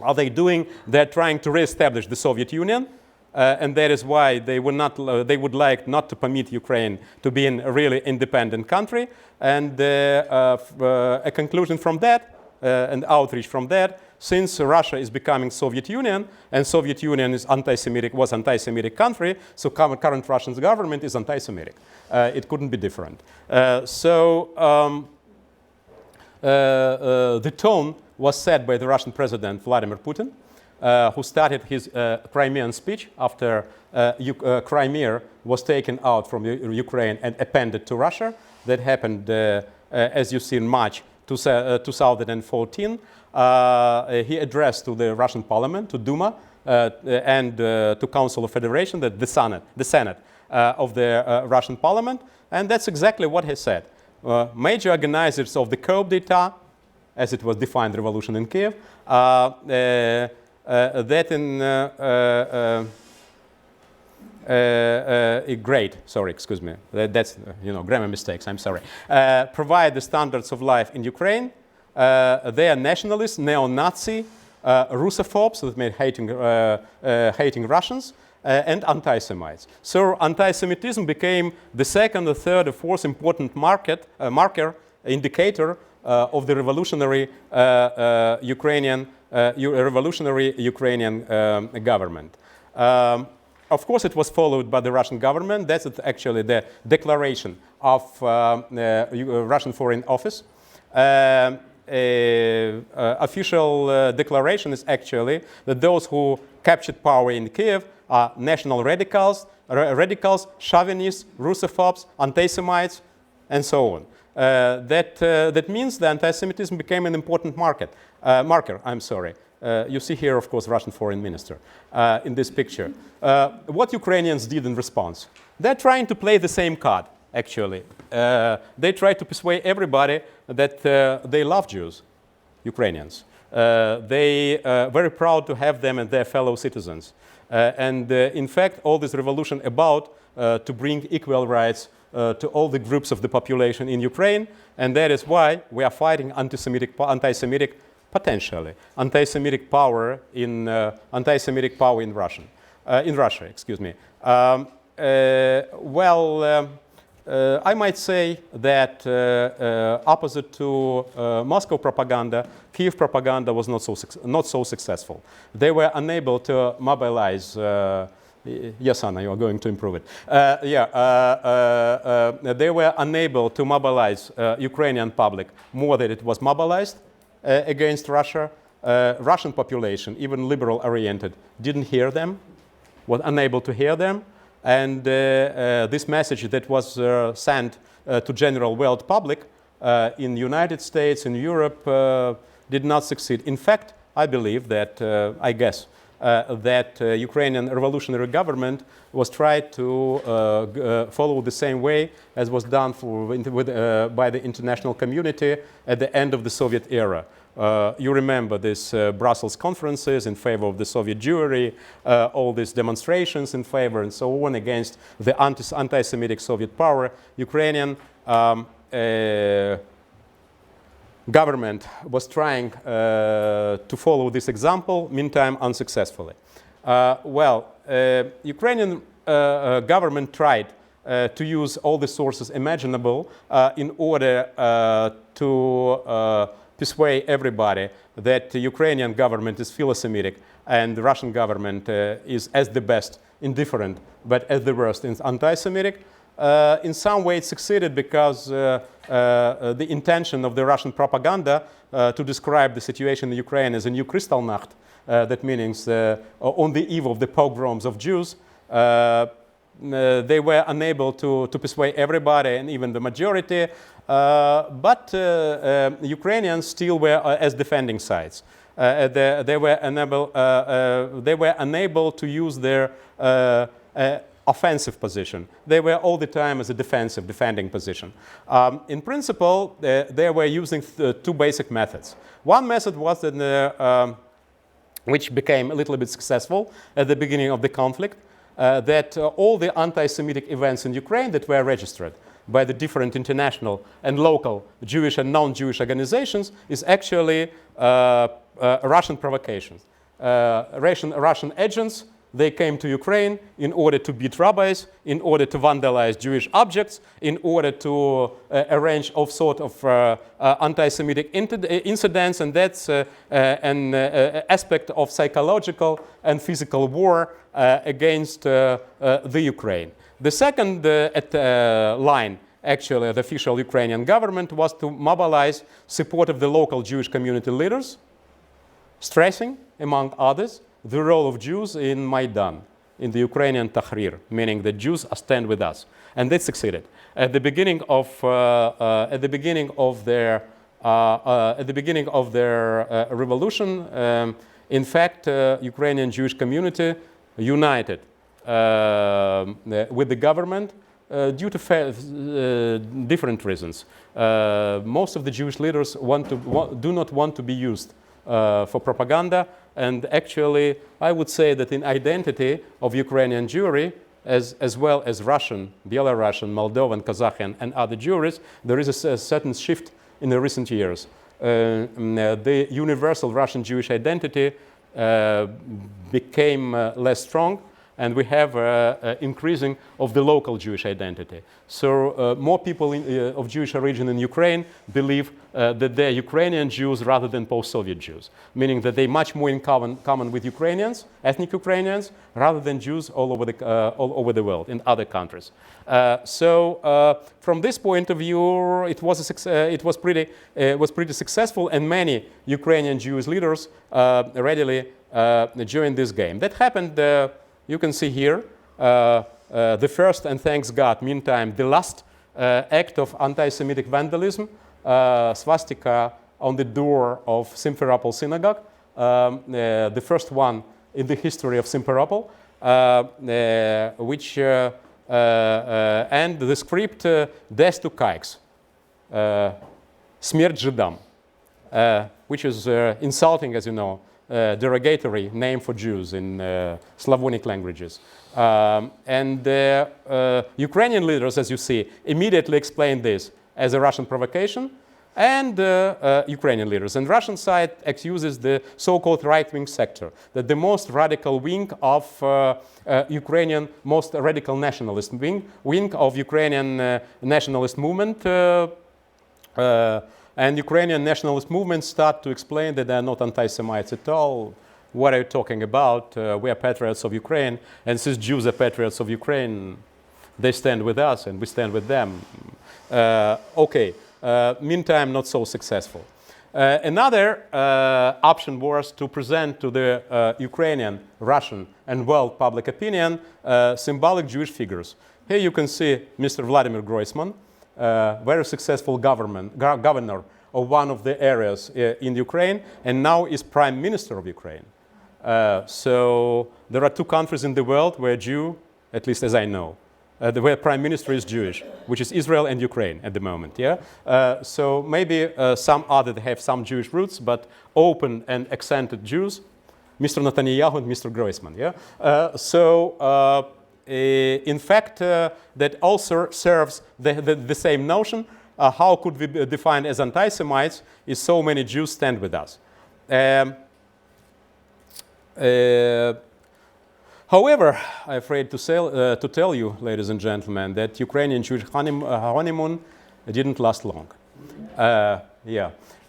are they doing? They're trying to reestablish the Soviet Union, and that is why they would like not to permit Ukraine to be a really independent country. And a conclusion from that, and outreach from that, since Russia is becoming Soviet Union, and Soviet Union is was anti-Semitic country, so current Russian government is anti-Semitic. It couldn't be different. So the tone was set by the Russian President Vladimir Putin, who started his Crimean speech after Crimea was taken out from Ukraine and appended to Russia. That happened, as you see, in March 2014. He addressed to the Russian Parliament, to Duma, and to Council of Federation, the Senate of the Russian Parliament, and that's exactly what he said. Major organizers of the coup d'etat, as it was defined, revolution in Kiev, that in excuse me, that's grammar mistakes. I'm sorry. Provide the standards of life in Ukraine. They are nationalists, neo-Nazi, Russophobes that made hating Russians, and anti-Semites. So anti-Semitism became the second or third or fourth important marker, indicator of the revolutionary Ukrainian government. Of course, it was followed by the Russian government. That's actually the declaration of Russian Foreign Office. Official declaration is actually that those who captured power in Kiev are national radicals, chauvinists, Russophobes, anti-Semites, and so on. That means that anti-Semitism became an important marker. You see here, of course, Russian foreign minister in this picture. What Ukrainians did in response? They're trying to play the same card, actually. they tried to persuade everybody that they love Jews, Ukrainians. They very proud to have them as their fellow citizens. And in fact, all this revolution about to bring equal rights to all the groups of the population in Ukraine, and that is why we are fighting anti-Semitic potentially anti-Semitic power in Russia. Excuse me. I might say that opposite to Moscow propaganda, Kiev propaganda was not so successful. They were unable to mobilize. Yes, Anna, you are going to improve it. They were unable to mobilize Ukrainian public more than it was mobilized against Russia. Russian population, even liberal-oriented, didn't hear them, was unable to hear them. And this message that was sent to general world public in the United States, in Europe, did not succeed. In fact, I believe that, I guess, that Ukrainian revolutionary government was tried to follow the same way as was done by the international community at the end of the Soviet era. You remember these Brussels conferences in favor of the Soviet Jewry, all these demonstrations in favor and so on against the anti-Semitic Soviet power. Ukrainian government was trying to follow this example, meantime unsuccessfully. Ukrainian government tried to use all the sources imaginable in order to persuade everybody that the Ukrainian government is philo-Semitic and the Russian government is as the best indifferent, but as the worst is anti-Semitic. In some way it succeeded because the intention of the Russian propaganda to describe the situation in Ukraine as a new Kristallnacht, that means on the eve of the pogroms of Jews, they were unable to persuade everybody and even the majority, but Ukrainians still were as defending sides. They were unable to use their offensive position. They were all the time as a defending position. In principle, they were using two basic methods. One method was that which became a little bit successful at the beginning of the conflict, that all the anti-Semitic events in Ukraine that were registered by the different international and local Jewish and non-Jewish organizations is actually Russian provocations. Russian agents, they came to Ukraine in order to beat rabbis, in order to vandalize Jewish objects, in order to arrange all sort of anti-Semitic incidents, and that's an aspect of psychological and physical war against the Ukraine. The second line, actually, the official Ukrainian government was to mobilize support of the local Jewish community leaders, stressing, among others, the role of Jews in Maidan, in the Ukrainian Tahrir, meaning the Jews stand with us, and they succeeded. At the beginning of their revolution, in fact, Ukrainian Jewish community united with the government due to different reasons. Most of the Jewish leaders do not want to be used for propaganda, and actually I would say that in identity of Ukrainian Jewry, as well as Russian, Belarusian, Moldovan, Kazakh and other Jewries, there is a certain shift in the recent years. The universal Russian Jewish identity became less strong, and we have increasing of the local Jewish identity. So more people of Jewish origin in Ukraine believe that they're Ukrainian Jews rather than post-Soviet Jews, meaning that they're much more in common with Ukrainians, ethnic Ukrainians, rather than Jews all over the world in other countries. From this point of view, it was pretty successful, and many Ukrainian Jewish leaders readily joined this game. That happened. You can see here the first, and thanks God, meantime, the last act of anti-Semitic vandalism, swastika on the door of Simferopol synagogue, the first one in the history of Simferopol, which and the script Des tu kaiks, Смерть жидам, which is insulting, as you know, derogatory name for Jews in Slavonic languages. And Ukrainian leaders, as you see, immediately explained this as a Russian provocation, and Ukrainian leaders. And Russian side accuses the so-called right-wing sector, that the most radical wing of Ukrainian, most radical nationalist wing of Ukrainian nationalist movement, and Ukrainian nationalist movements start to explain that they are not anti-Semites at all. What are you talking about? We are patriots of Ukraine, and since Jews are patriots of Ukraine, they stand with us and we stand with them. Okay, meantime, not so successful. Another option was to present to the Ukrainian, Russian, and world public opinion symbolic Jewish figures. Here you can see Mr. Vladimir Groisman, very successful governor of one of the areas in Ukraine, and now is Prime Minister of Ukraine. So there are two countries in the world where Jew, at least as I know, where Prime Minister is Jewish, which is Israel and Ukraine at the moment. Yeah. So maybe some other have some Jewish roots, but open and accented Jews, Mr. Netanyahu and Mr. Groisman. Yeah. In fact, that also serves the same notion. How could we be defined as anti-Semites if so many Jews stand with us? However, I'm afraid to tell you, ladies and gentlemen, that Ukrainian Jewish honeymoon didn't last long.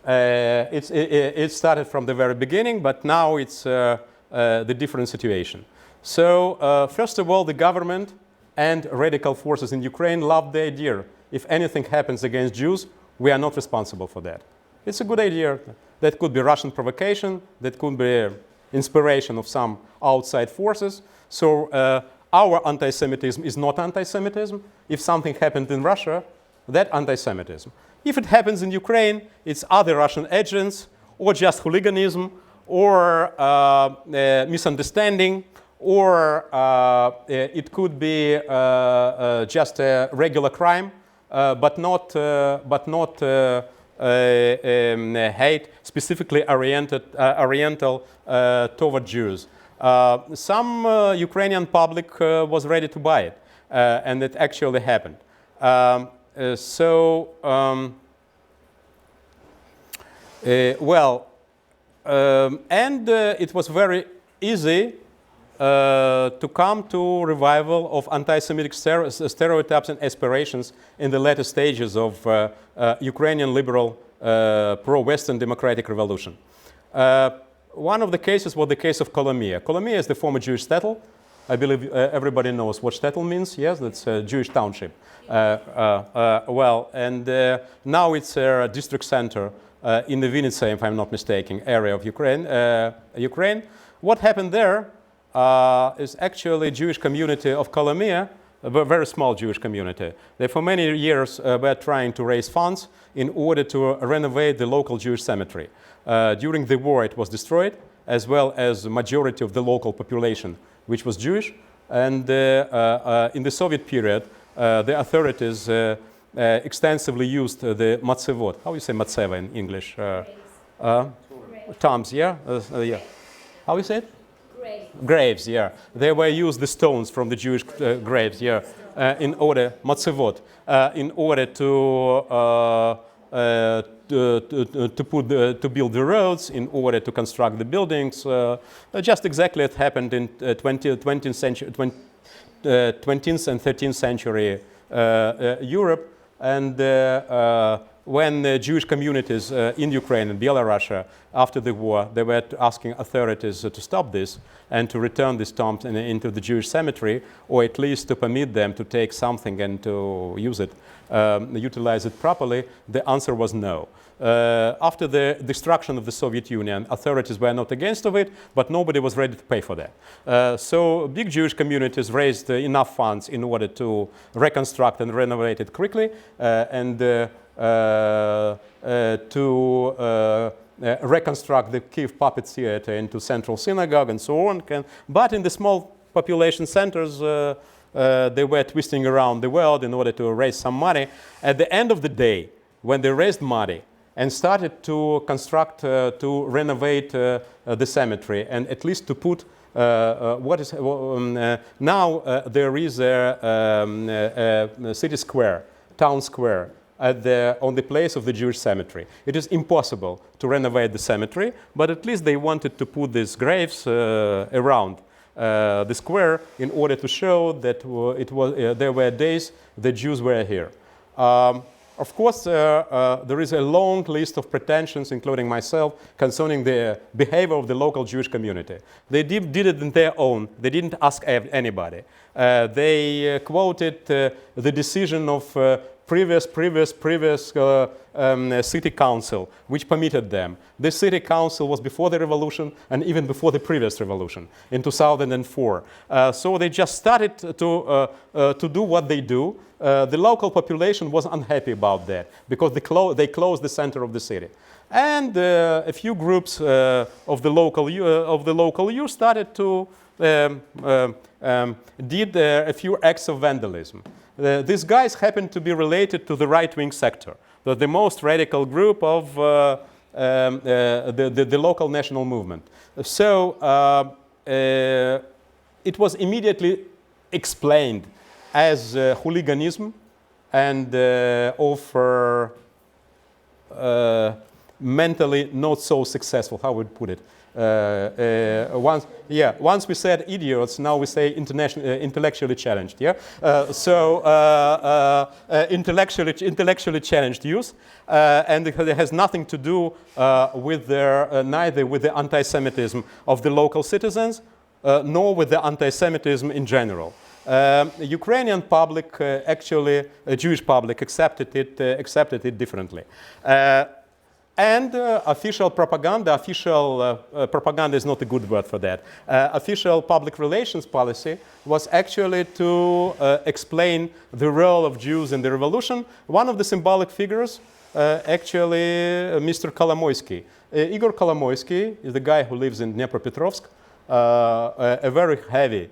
It started from the very beginning, but now it's the different situation. So, first of all, the government and radical forces in Ukraine love the idea, if anything happens against Jews, we are not responsible for that. It's a good idea. That could be Russian provocation, that could be inspiration of some outside forces. So our anti-Semitism is not anti-Semitism. If something happened in Russia, that's anti-Semitism. If it happens in Ukraine, it's other Russian agents, or just hooliganism, or misunderstanding, or it could be just a regular crime, but not hate specifically oriental toward Jews. Some Ukrainian public was ready to buy it, and it actually happened. It was very easy to come to revival of anti-Semitic stereotypes and aspirations in the later stages of Ukrainian liberal pro-Western democratic revolution. One of the cases was the case of Kolomia. Kolomia is the former Jewish shtetl. I believe everybody knows what shtetl means. Yes, that's a Jewish township. Now it's a district center in the Vinnytsia, if I'm not mistaken, area of Ukraine. What happened there is actually a Jewish community of Kolomia, a very small Jewish community. They for many years were trying to raise funds in order to renovate the local Jewish cemetery. During the war it was destroyed, as well as the majority of the local population, which was Jewish. And in the Soviet period, the authorities extensively used the matsevot. How do you say matseva in English? Tombs, yeah? Yeah. How do you say it? Graves, yeah. They were used the stones from the Jewish graves, yeah, in order, matzevot, in order to build the roads, in order to construct the buildings. Just exactly it happened in 20th and 13th century Europe. And when the Jewish communities in Ukraine and Belarus after the war, they were asking authorities to stop this and to return these tombs into the Jewish cemetery, or at least to permit them to take something and to use it, utilize it properly, the answer was no. After the destruction of the Soviet Union, authorities were not against of it, but nobody was ready to pay for that. So big Jewish communities raised enough funds in order to reconstruct and renovate it quickly and to reconstruct the Kiev Puppet Theater into Central Synagogue and so on. But in the small population centers, they were twisting around the world in order to raise some money. At the end of the day, when they raised money and started to construct, to renovate the cemetery, and at least to put what is now there is a city square, town square, on the place of the Jewish cemetery. It is impossible to renovate the cemetery, but at least they wanted to put these graves around the square in order to show that there were days the Jews were here. Of course, there is a long list of pretensions, including myself, concerning the behavior of the local Jewish community. They did it on their own. They didn't ask anybody. They quoted the decision of previous city council, which permitted them. This city council was before the revolution and even before the previous revolution in 2004. So they just started to do what they do. The local population was unhappy about that because they closed the center of the city. And a few groups of the local youth started to did a few acts of vandalism. These guys happened to be related to the right-wing sector, the most radical group of the local national movement. So it was immediately explained as hooliganism and of mentally not so successful, how would put it. Once we said idiots, now we say intellectually challenged. Yeah, intellectually challenged youth, and it has nothing to do with neither with the anti-Semitism of the local citizens, nor with the anti-Semitism in general. Ukrainian public, actually, Jewish public, accepted it differently. And official propaganda is not a good word for that. Official public relations policy was actually to explain the role of Jews in the revolution. One of the symbolic figures, actually, Mr. Kolomoisky. Igor Kolomoisky is the guy who lives in Dnepropetrovsk, a very heavy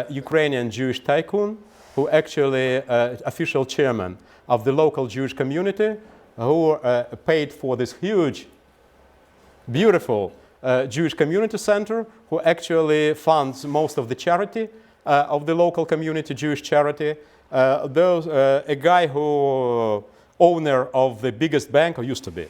Ukrainian Jewish tycoon, who actually official chairman of the local Jewish community, who paid for this huge, beautiful Jewish community center, who actually funds most of the charity of the local community, Jewish charity. A guy who owner of the biggest bank, or used to be,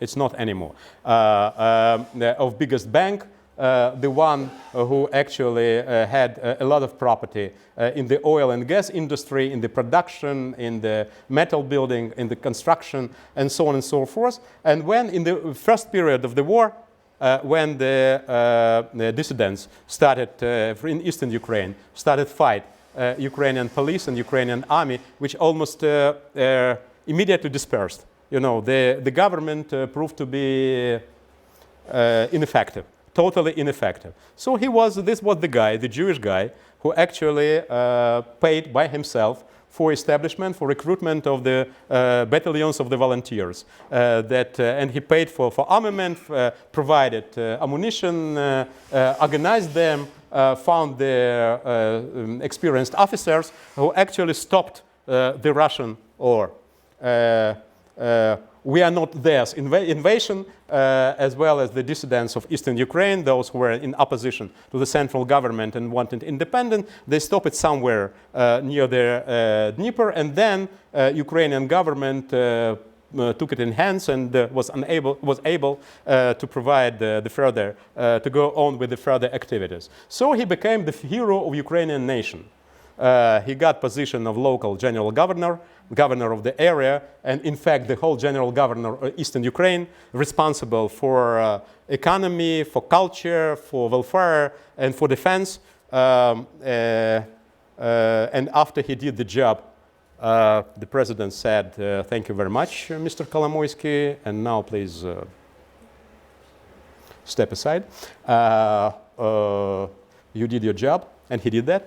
it's not anymore, of biggest bank, the one who actually had a lot of property in the oil and gas industry, in the production, in the metal building, in the construction, and so on and so forth. And when in the first period of the war, when the dissidents started in eastern Ukraine, started fight Ukrainian police and Ukrainian army, which almost immediately dispersed. You know, the government proved to be ineffective. Totally ineffective. So this was the guy, the Jewish guy, who actually paid by himself for establishment, for recruitment of the battalions of the volunteers. And he paid for armament, provided ammunition, organized them, found the experienced officers who actually stopped the Russian or we are not theirs invasion, as well as the dissidents of eastern Ukraine, those who were in opposition to the central government and wanted independence. They stopped it somewhere near the Dnieper, and then Ukrainian government took it in hands and was able to provide the further, to go on with the further activities. So he became the hero of Ukrainian nation. He got position of local general governor of the area, and in fact the whole general governor of eastern Ukraine, responsible for economy, for culture, for welfare, and for defense. And after he did the job, the president said, thank you very much, Mr. Kolomoisky, and now please step aside. You did your job, and he did that.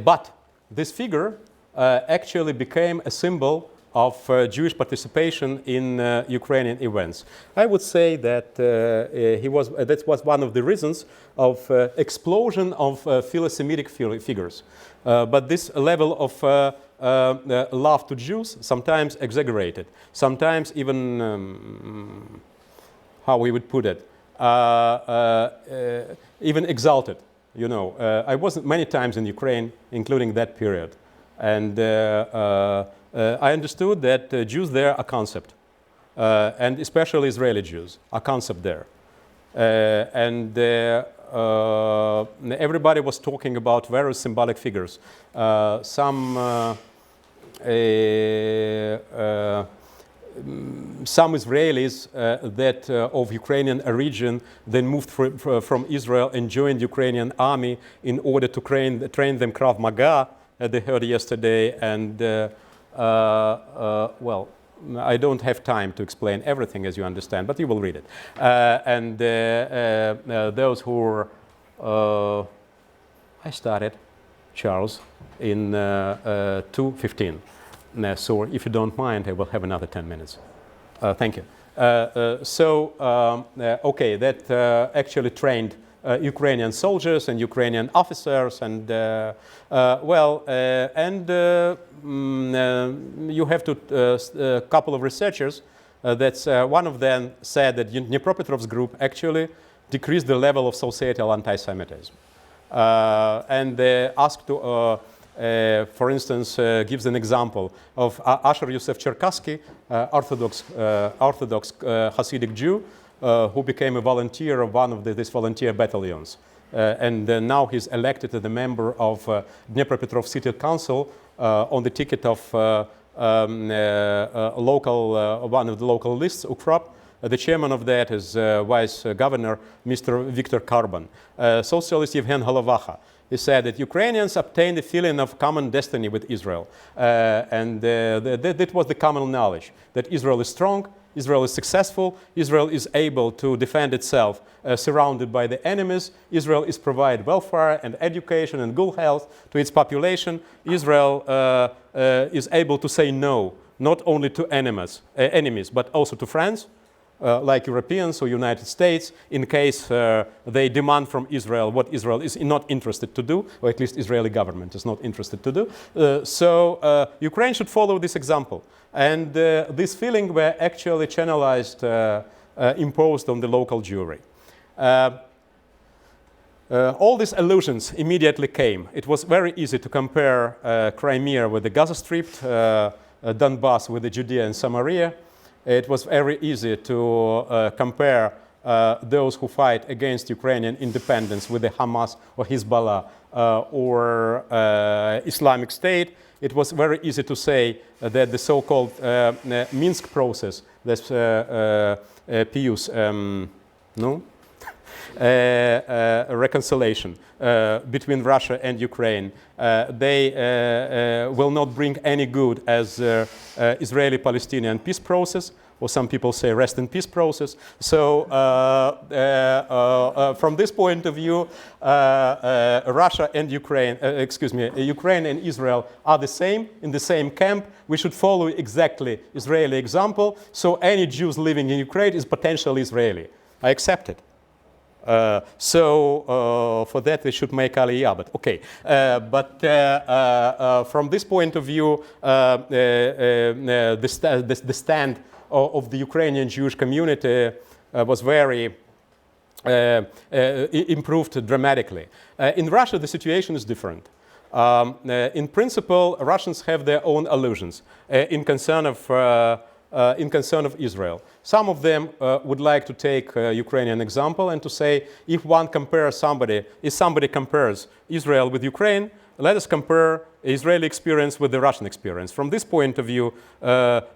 But this figure actually became a symbol of Jewish participation in Ukrainian events. I would say that that was one of the reasons of explosion of philo-Semitic figures. But this level of love to Jews sometimes exaggerated, sometimes even, how we would put it, even exalted. You know, I was many times in Ukraine, including that period. And I understood that Jews there are a concept, and especially Israeli Jews, a concept there. And everybody was talking about various symbolic figures. Some Israelis that of Ukrainian origin then moved from Israel and joined Ukrainian army in order to train them Krav Maga, they heard yesterday, and well, I don't have time to explain everything, as you understand, but you will read it. And those who were, I started, Charles, in 2:15. So if you don't mind, I will have another 10 minutes. Thank you. Okay, that actually trained Ukrainian soldiers and Ukrainian officers, and you have to a couple of researchers. That's one of them said that Dnipropetrovsk group actually decreased the level of societal anti-Semitism, and they asked to. For instance, gives an example of Asher Yosef Cherkassky, Orthodox Hasidic Jew, who became a volunteer of one of these volunteer battalions. And now he's elected as a member of Dnipropetrovsk City Council on the ticket of one of the local lists, UKROP. The chairman of that is Vice Governor Mr. Viktor Karban. Socialist Yevhen Holovacha. He said that Ukrainians obtained a feeling of common destiny with Israel. And that was the common knowledge, that Israel is strong, Israel is successful, Israel is able to defend itself surrounded by the enemies, Israel is provide welfare and education and good health to its population, Israel is able to say no, not only to enemies, but also to friends, like Europeans or United States, in case they demand from Israel what Israel is not interested to do, or at least Israeli government is not interested to do. So Ukraine should follow this example. And this feeling were actually channelized, imposed on the local Jewry. All these allusions immediately came. It was very easy to compare Crimea with the Gaza Strip, Donbass with the Judea and Samaria. It was very easy to compare those who fight against Ukrainian independence with the Hamas or Hezbollah or Islamic State. It was very easy to say that the so-called Minsk process, that's Pius, reconciliation between Russia and Ukraine, they will not bring any good as Israeli-Palestinian peace process, or some people say rest in peace process. So from this point of view, Russia and Ukraine, Ukraine and Israel are the same, in the same camp. We should follow exactly Israeli example. So any Jews living in Ukraine is potentially Israeli. I accept it. For that we should make Aliyah, but okay. From this point of view, the stand of the Ukrainian Jewish community was very improved dramatically. In Russia, the situation is different. In principle, Russians have their own illusions in concern of Israel. Some of them would like to take Ukrainian example and to say, if one compares somebody, if somebody compares Israel with Ukraine, let us compare Israeli experience with the Russian experience. From this point of view,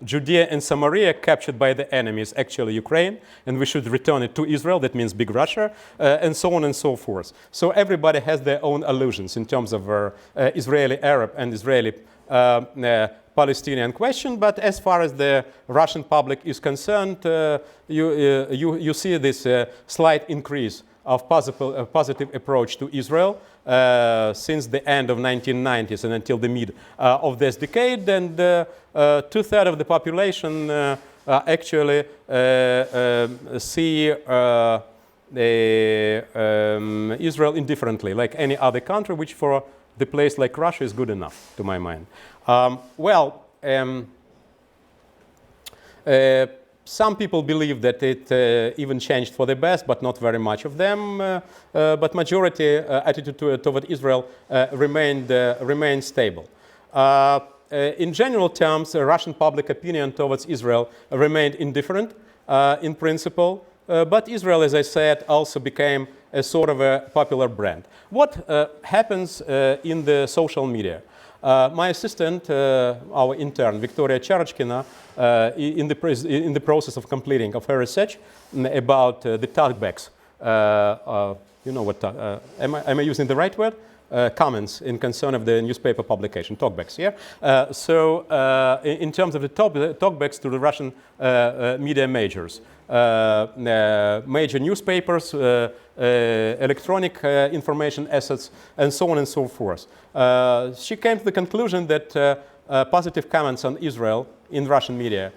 Judea and Samaria captured by the enemy is actually Ukraine, and we should return it to Israel, that means Big Russia, and so on and so forth. So everybody has their own illusions in terms of Israeli Arab and Israeli Palestinian question, but as far as the Russian public is concerned, you see this slight increase of positive approach to Israel since the end of 1990s and until the mid of this decade. And 2/3 of the population actually see Israel indifferently, like any other country, which for the place like Russia is good enough, to my mind. Some people believe that it even changed for the best, but not very much of them. But majority attitude toward Israel remained stable. In general terms, Russian public opinion towards Israel remained indifferent in principle. But Israel, as I said, also became a sort of a popular brand. What happens in the social media? My assistant, our intern, Victoria Charachkina, in the process of completing of her research about the talkbacks, you know what, am I using the right word? Comments in concern of the newspaper publication, talkbacks, yeah? In terms of the talkbacks to the Russian media majors, major newspapers, electronic information assets, and so on and so forth. She came to the conclusion that positive comments on Israel in Russian media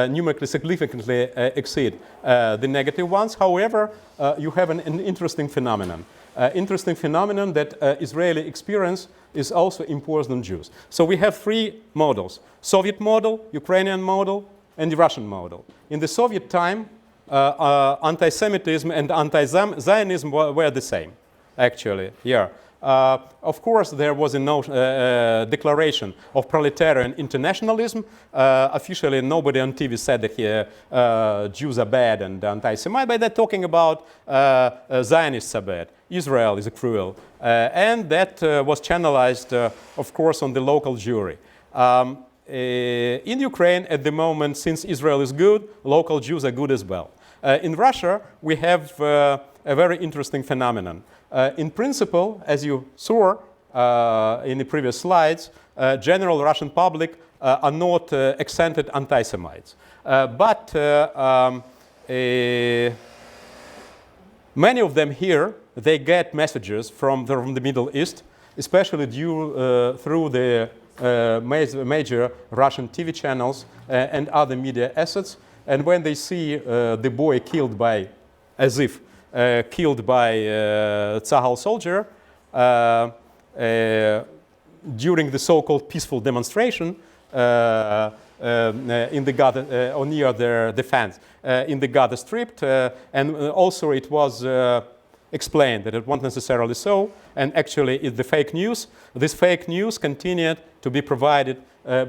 numerically significantly exceed the negative ones. However, you have an interesting phenomenon. Interesting phenomenon that Israeli experience is also imposed on Jews. So we have three models: Soviet model, Ukrainian model, and the Russian model. In the Soviet time, anti-Semitism and anti-Zionism were the same, actually. Yeah. Of course, there was a declaration of proletarian internationalism. Officially, nobody on TV said that Jews are bad and anti-Semitic, but they're talking about Zionists are bad. Israel is cruel. And that was channelized, of course, on the local Jewry. In Ukraine, at the moment, since Israel is good, local Jews are good as well. In Russia, we have a very interesting phenomenon. In principle, as you saw in the previous slides, general Russian public are not accented anti-Semites. But many of them here, they get messages from the Middle East, especially through the major Russian TV channels and other media assets. And when they see the boy killed by, as if killed by Tzahal soldier during the so-called peaceful demonstration in the Gaza, or near their defense in the Gaza Strip, and also it was explained that it wasn't necessarily so, and actually it's the fake news. This fake news continued to be provided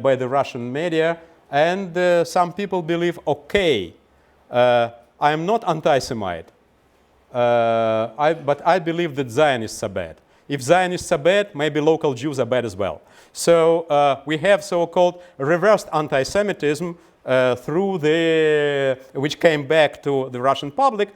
by the Russian media, and some people believe, okay, I am not anti-Semite, but I believe that Zionists are bad. If Zionists are bad, maybe local Jews are bad as well. So we have so-called reversed anti-Semitism which came back to the Russian public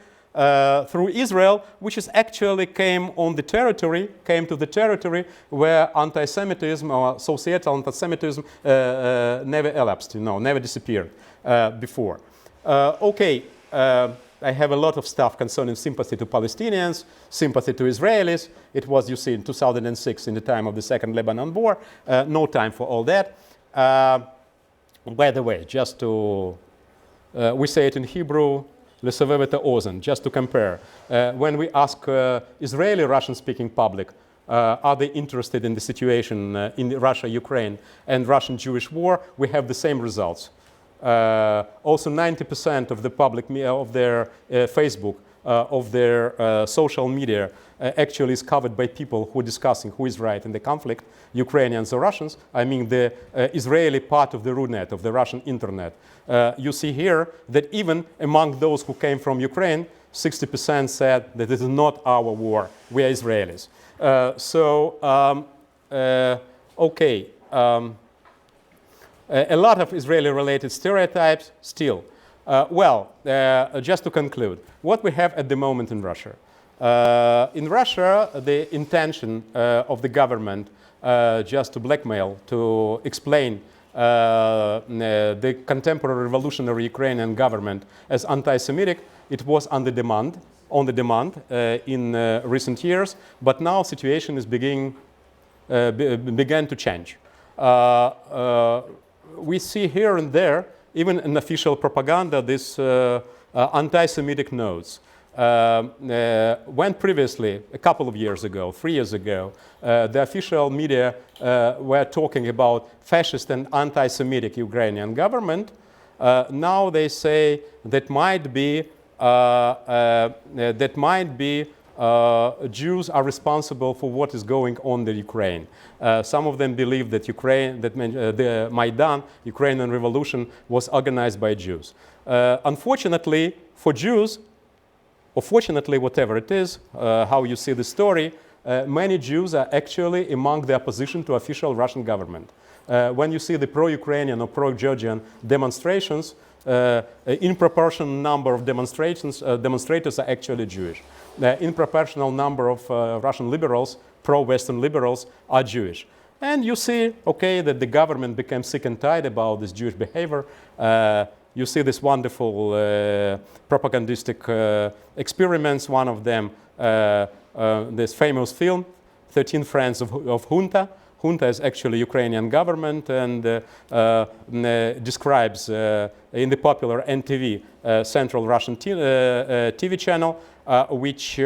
through Israel, which is actually came to the territory where anti-Semitism or societal anti-Semitism never elapsed, never disappeared before. I have a lot of stuff concerning sympathy to Palestinians, sympathy to Israelis. It was, you see, in 2006, in the time of the Second Lebanon War. No time for all that. By the way, just to, we say it in Hebrew, לסובב את האוזן, just to compare. When we ask Israeli Russian-speaking public, are they interested in the situation in Russia, Ukraine, and Russian Jewish war, we have the same results. Also, 90% of the public of their Facebook, of their social media, actually is covered by people who are discussing who is right in the conflict, Ukrainians or Russians. I mean the Israeli part of the Runet, of the Russian internet. You see here that even among those who came from Ukraine, 60% said that this is not our war, we are Israelis. A lot of Israeli-related stereotypes still. Just to conclude, what we have at the moment in Russia. In Russia, the intention of the government just to blackmail, to explain the contemporary revolutionary Ukrainian government as anti-Semitic, it was under demand. on the demand in recent years, but now situation is began to change. We see here and there, even in official propaganda, this anti-Semitic notes. When previously, a couple of years ago, 3 years ago, the official media were talking about fascist and anti-Semitic Ukrainian government, now they say that might be Jews are responsible for what is going on in Ukraine. Some of them believe that the Maidan, Ukrainian revolution, was organized by Jews. Unfortunately, for Jews, or fortunately, whatever it is, how you see the story, many Jews are actually among the opposition to official Russian government. When you see the pro-Ukrainian or pro-Georgian demonstrations, in proportional number of demonstrators are actually Jewish. In proportional number of Russian liberals, pro-Western liberals, are Jewish. And you see, okay, that the government became sick and tired about this Jewish behavior. You see this wonderful propagandistic experiments. One of them, this famous film, 13 Friends of Junta. Junta is actually Ukrainian government and describes in the popular NTV, Central Russian TV channel, which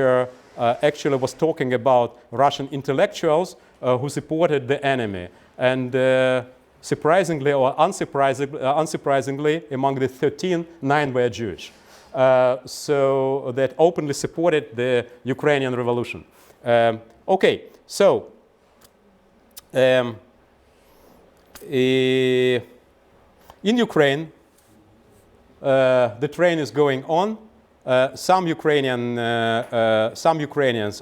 actually was talking about Russian intellectuals who supported the enemy. And surprisingly or unsurprisingly, among the 13, 9 were Jewish. So that openly supported the Ukrainian revolution. Okay, so in Ukraine, the train is going on. Some Ukrainians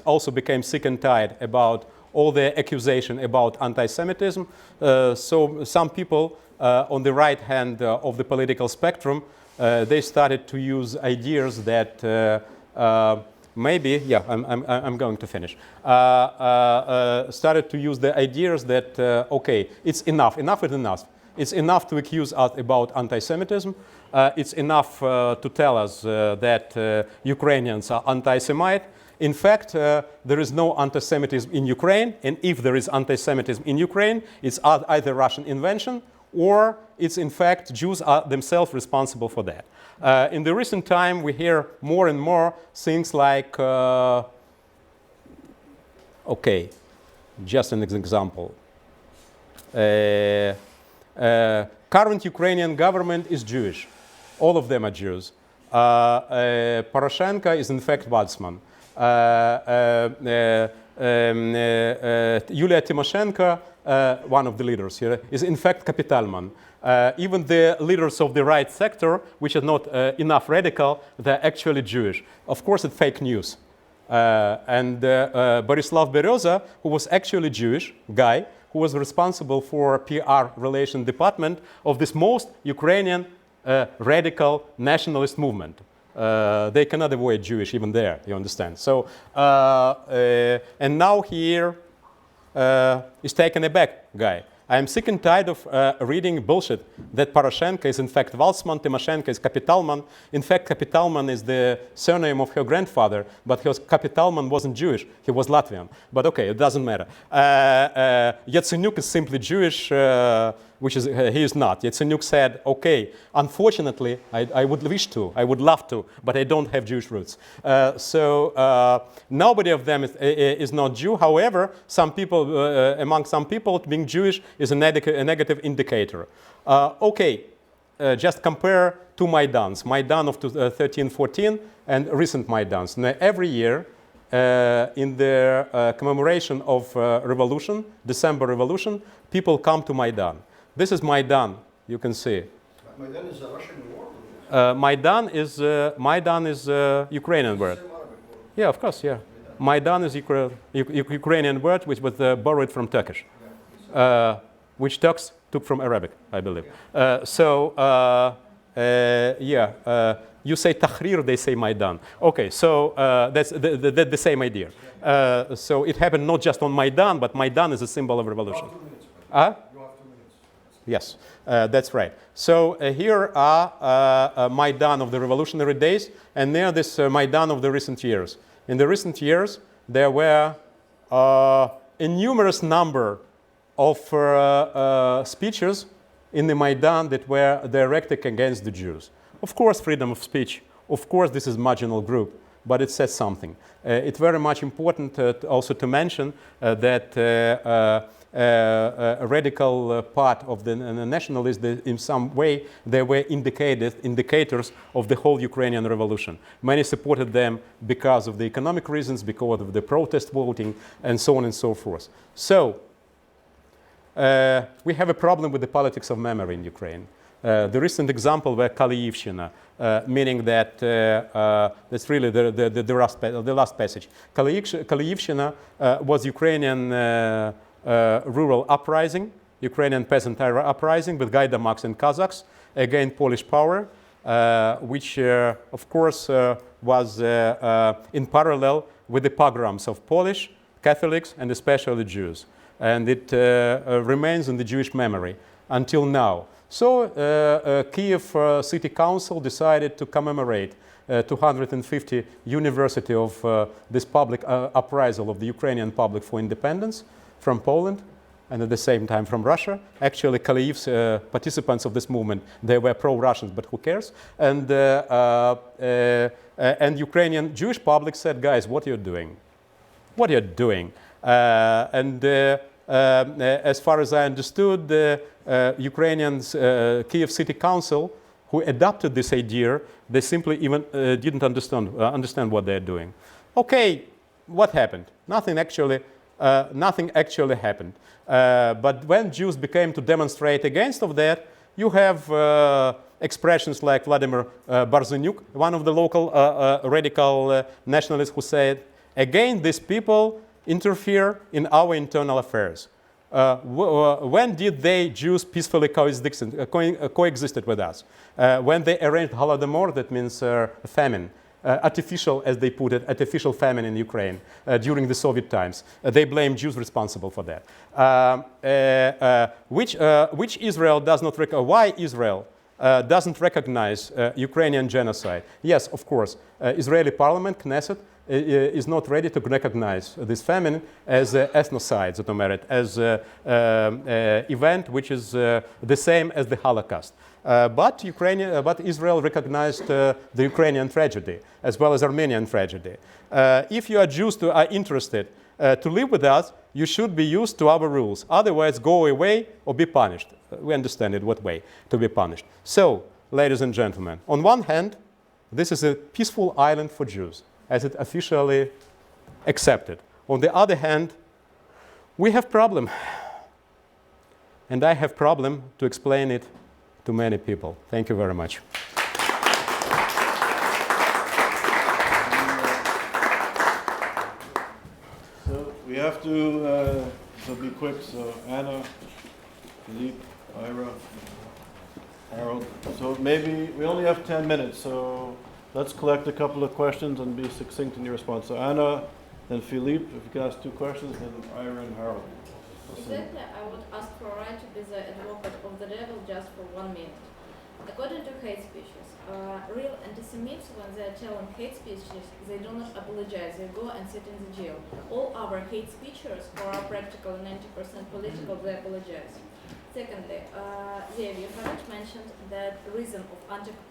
also became sick and tired about all the accusation about anti-Semitism. So some people on the right hand of the political spectrum, they started to use ideas that maybe, yeah, I'm going to finish. Started to use the ideas that, okay, it's enough is enough. It's enough to accuse us about anti-Semitism. It's enough to tell us that Ukrainians are anti-Semite. In fact, there is no anti-Semitism in Ukraine, and if there is anti-Semitism in Ukraine, it's either Russian invention or it's in fact Jews are themselves responsible for that. In the recent time, we hear more and more things like, okay, just an example. Current Ukrainian government is Jewish. All of them are Jews. Poroshenko is in fact Wadsman. Yulia Tymoshenko, one of the leaders here, is in fact Kapitalman. Even the leaders of the right sector, which are not enough radical, they're actually Jewish. Of course, it's fake news. And Borislav Bereza, who was actually Jewish guy, who was responsible for PR relation department of this most Ukrainian radical nationalist movement. They cannot avoid Jewish even there, you understand. So, and now here is taken aback guy. I am sick and tired of reading bullshit that Poroshenko is in fact Walsman, Tymoshenko is Kapitalman. In fact, Kapitalman is the surname of her grandfather, but Kapitalman wasn't Jewish, he was Latvian. But okay, it doesn't matter. Yatsenyuk is simply Jewish, which is, he is not. Yatsenyuk said, okay, unfortunately, I would wish to, I would love to, but I don't have Jewish roots. So nobody of them is not Jew. However, some people, among some people, being Jewish is a negative indicator. Okay, just compare two Maidans, Maidan of 13-14 and recent Maidans. Now, every year, in the commemoration of revolution, December revolution, people come to Maidan. This is Maidan, you can see. Maidan is a Russian word? Maidan is a Ukrainian word. Yeah, of course, yeah. Maidan is Ukrainian word which was borrowed from Turkish, which Turks took from Arabic, I believe. You say Tahrir, they say Maidan. Okay, so that's the same idea. So it happened not just on Maidan, but Maidan is a symbol of revolution. You have 2 minutes. Yes, that's right. So here are Maidan of the revolutionary days, and there this Maidan of the recent years. In the recent years, there were a numerous number of speeches in the Maidan that were directed against the Jews. Of course, freedom of speech. Of course, this is a marginal group, but it says something. It's very much important also to mention that a radical part of the nationalists, in some way, they were indicators of the whole Ukrainian revolution. Many supported them because of the economic reasons, because of the protest voting, and so on and so forth. So, we have a problem with the politics of memory in Ukraine. The recent example were Kaliivshina, meaning that that's really the last passage. Kaliivshina was Ukrainian rural uprising, Ukrainian peasant uprising with Gaidamaks and Kazakhs against Polish power, which of course was in parallel with the pogroms of Polish Catholics and especially Jews. And it remains in the Jewish memory until now. So Kiev City Council decided to commemorate 250th anniversary of this public uprisal of the Ukrainian public for independence from Poland and at the same time from Russia. Actually, Kaliev's participants of this movement, they were pro-Russians, but who cares? And Ukrainian Jewish public said, guys, what are you doing? What are you doing? As far as I understood, the Ukrainian Kiev City Council, who adopted this idea, they simply even didn't understand what they're doing. Okay, what happened? Nothing actually happened. But when Jews began to demonstrate against of that, you have expressions like Vladimir Barzanyuk, one of the local radical nationalists, who said, again, these people interfere in our internal affairs. When did they, Jews, peacefully coexisted with us? When they arranged Holodomor, that means famine, artificial, as they put it, artificial famine in Ukraine during the Soviet times. They blame Jews responsible for that. Which Israel does not why Israel doesn't recognize Ukrainian genocide? Yes, of course, Israeli parliament, Knesset, is not ready to recognize this famine as ethnocide, as event which is the same as the Holocaust. But Israel recognized the Ukrainian tragedy as well as Armenian tragedy. If you are Jews who are interested to live with us, you should be used to our rules. Otherwise, go away or be punished. We understand in what way to be punished. So, ladies and gentlemen, on one hand, this is a peaceful island for Jews, as it officially accepted. On the other hand, we have problem. And I have problem to explain it to many people. Thank you very much. So we have to be quick. So Anna, Philippe, Ira, Harold. So maybe we only have 10 minutes. So let's collect a couple of questions and be succinct in your response. So Anna, then Philippe, if you can ask 2 questions, then Ira and Harold. Exactly, I would ask for a right to be the advocate of the devil just for 1 minute. According to hate speeches, real anti-Semites, when they are telling hate speeches, they do not apologize, they go and sit in the jail. All our hate speechers, who are practically 90% political, they apologize. Secondly, you haven't mentioned that reason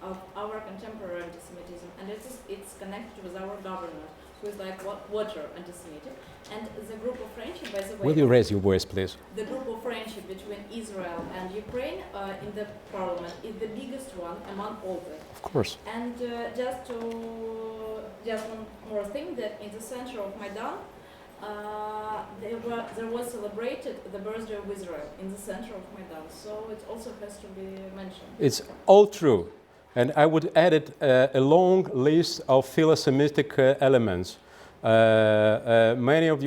of our contemporary anti-Semitism, and it's connected with our government, who is like water anti-Semitic. And the group of friendship, by the way... Will you raise your voice, please? The group of friendship between Israel and Ukraine in the parliament is the biggest one among all of them. Of course. And just one more thing, that in the center of Maidan, there was celebrated the birthday of Israel in the center of Maidan. So it also has to be mentioned. It's all true. And I would add it a long list of philo-Semitic elements. Many of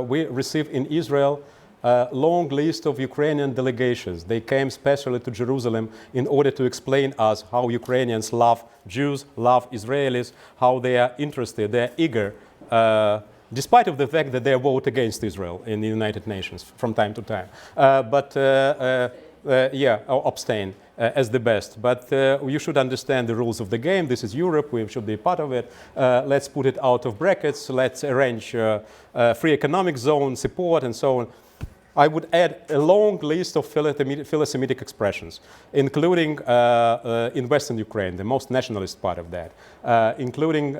we receive in Israel a long list of Ukrainian delegations. They came specially to Jerusalem in order to explain us how Ukrainians love Jews, love Israelis, how they are interested, they are eager despite of the fact that they vote against Israel in the United Nations from time to time. Or abstain as the best. But you should understand the rules of the game. This is Europe. We should be part of it. Let's put it out of brackets. Let's arrange free economic zone support and so on. I would add a long list of philo-Semitic expressions, including in Western Ukraine, the most nationalist part of that, including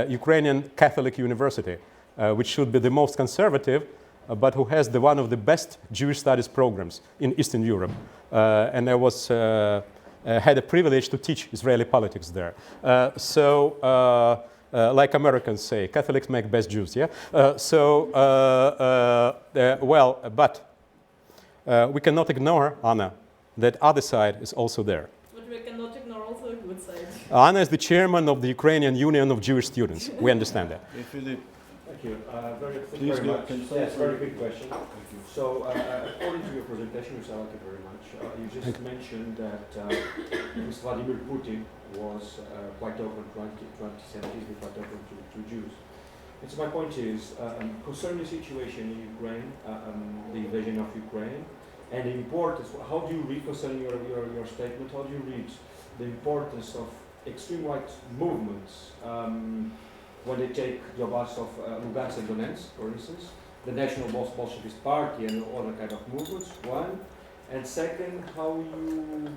Ukrainian Catholic University, which should be the most conservative, but who has one of the best Jewish studies programs in Eastern Europe. And I had a privilege to teach Israeli politics there. Like Americans say, Catholics make best Jews, yeah? But we cannot ignore, Anna, that other side is also there. But we cannot ignore also the good side. Anna is the chairman of the Ukrainian Union of Jewish Students. We understand that. Thank you. Please Very go. much. Yes, very good question. So, according to your presentation, which I like it very much, you just mentioned that Vladimir Putin was quite open to anti-Semitism, quite open to Jews. And so my point is, concerning the situation in Ukraine, the invasion of Ukraine, and the importance, how do you read, concerning your statement, how do you read the importance of extreme right movements when they take the Oblast of Lugansk and Donetsk, for instance, the National Bolshevist Party and other kind of movements, one, and second, how you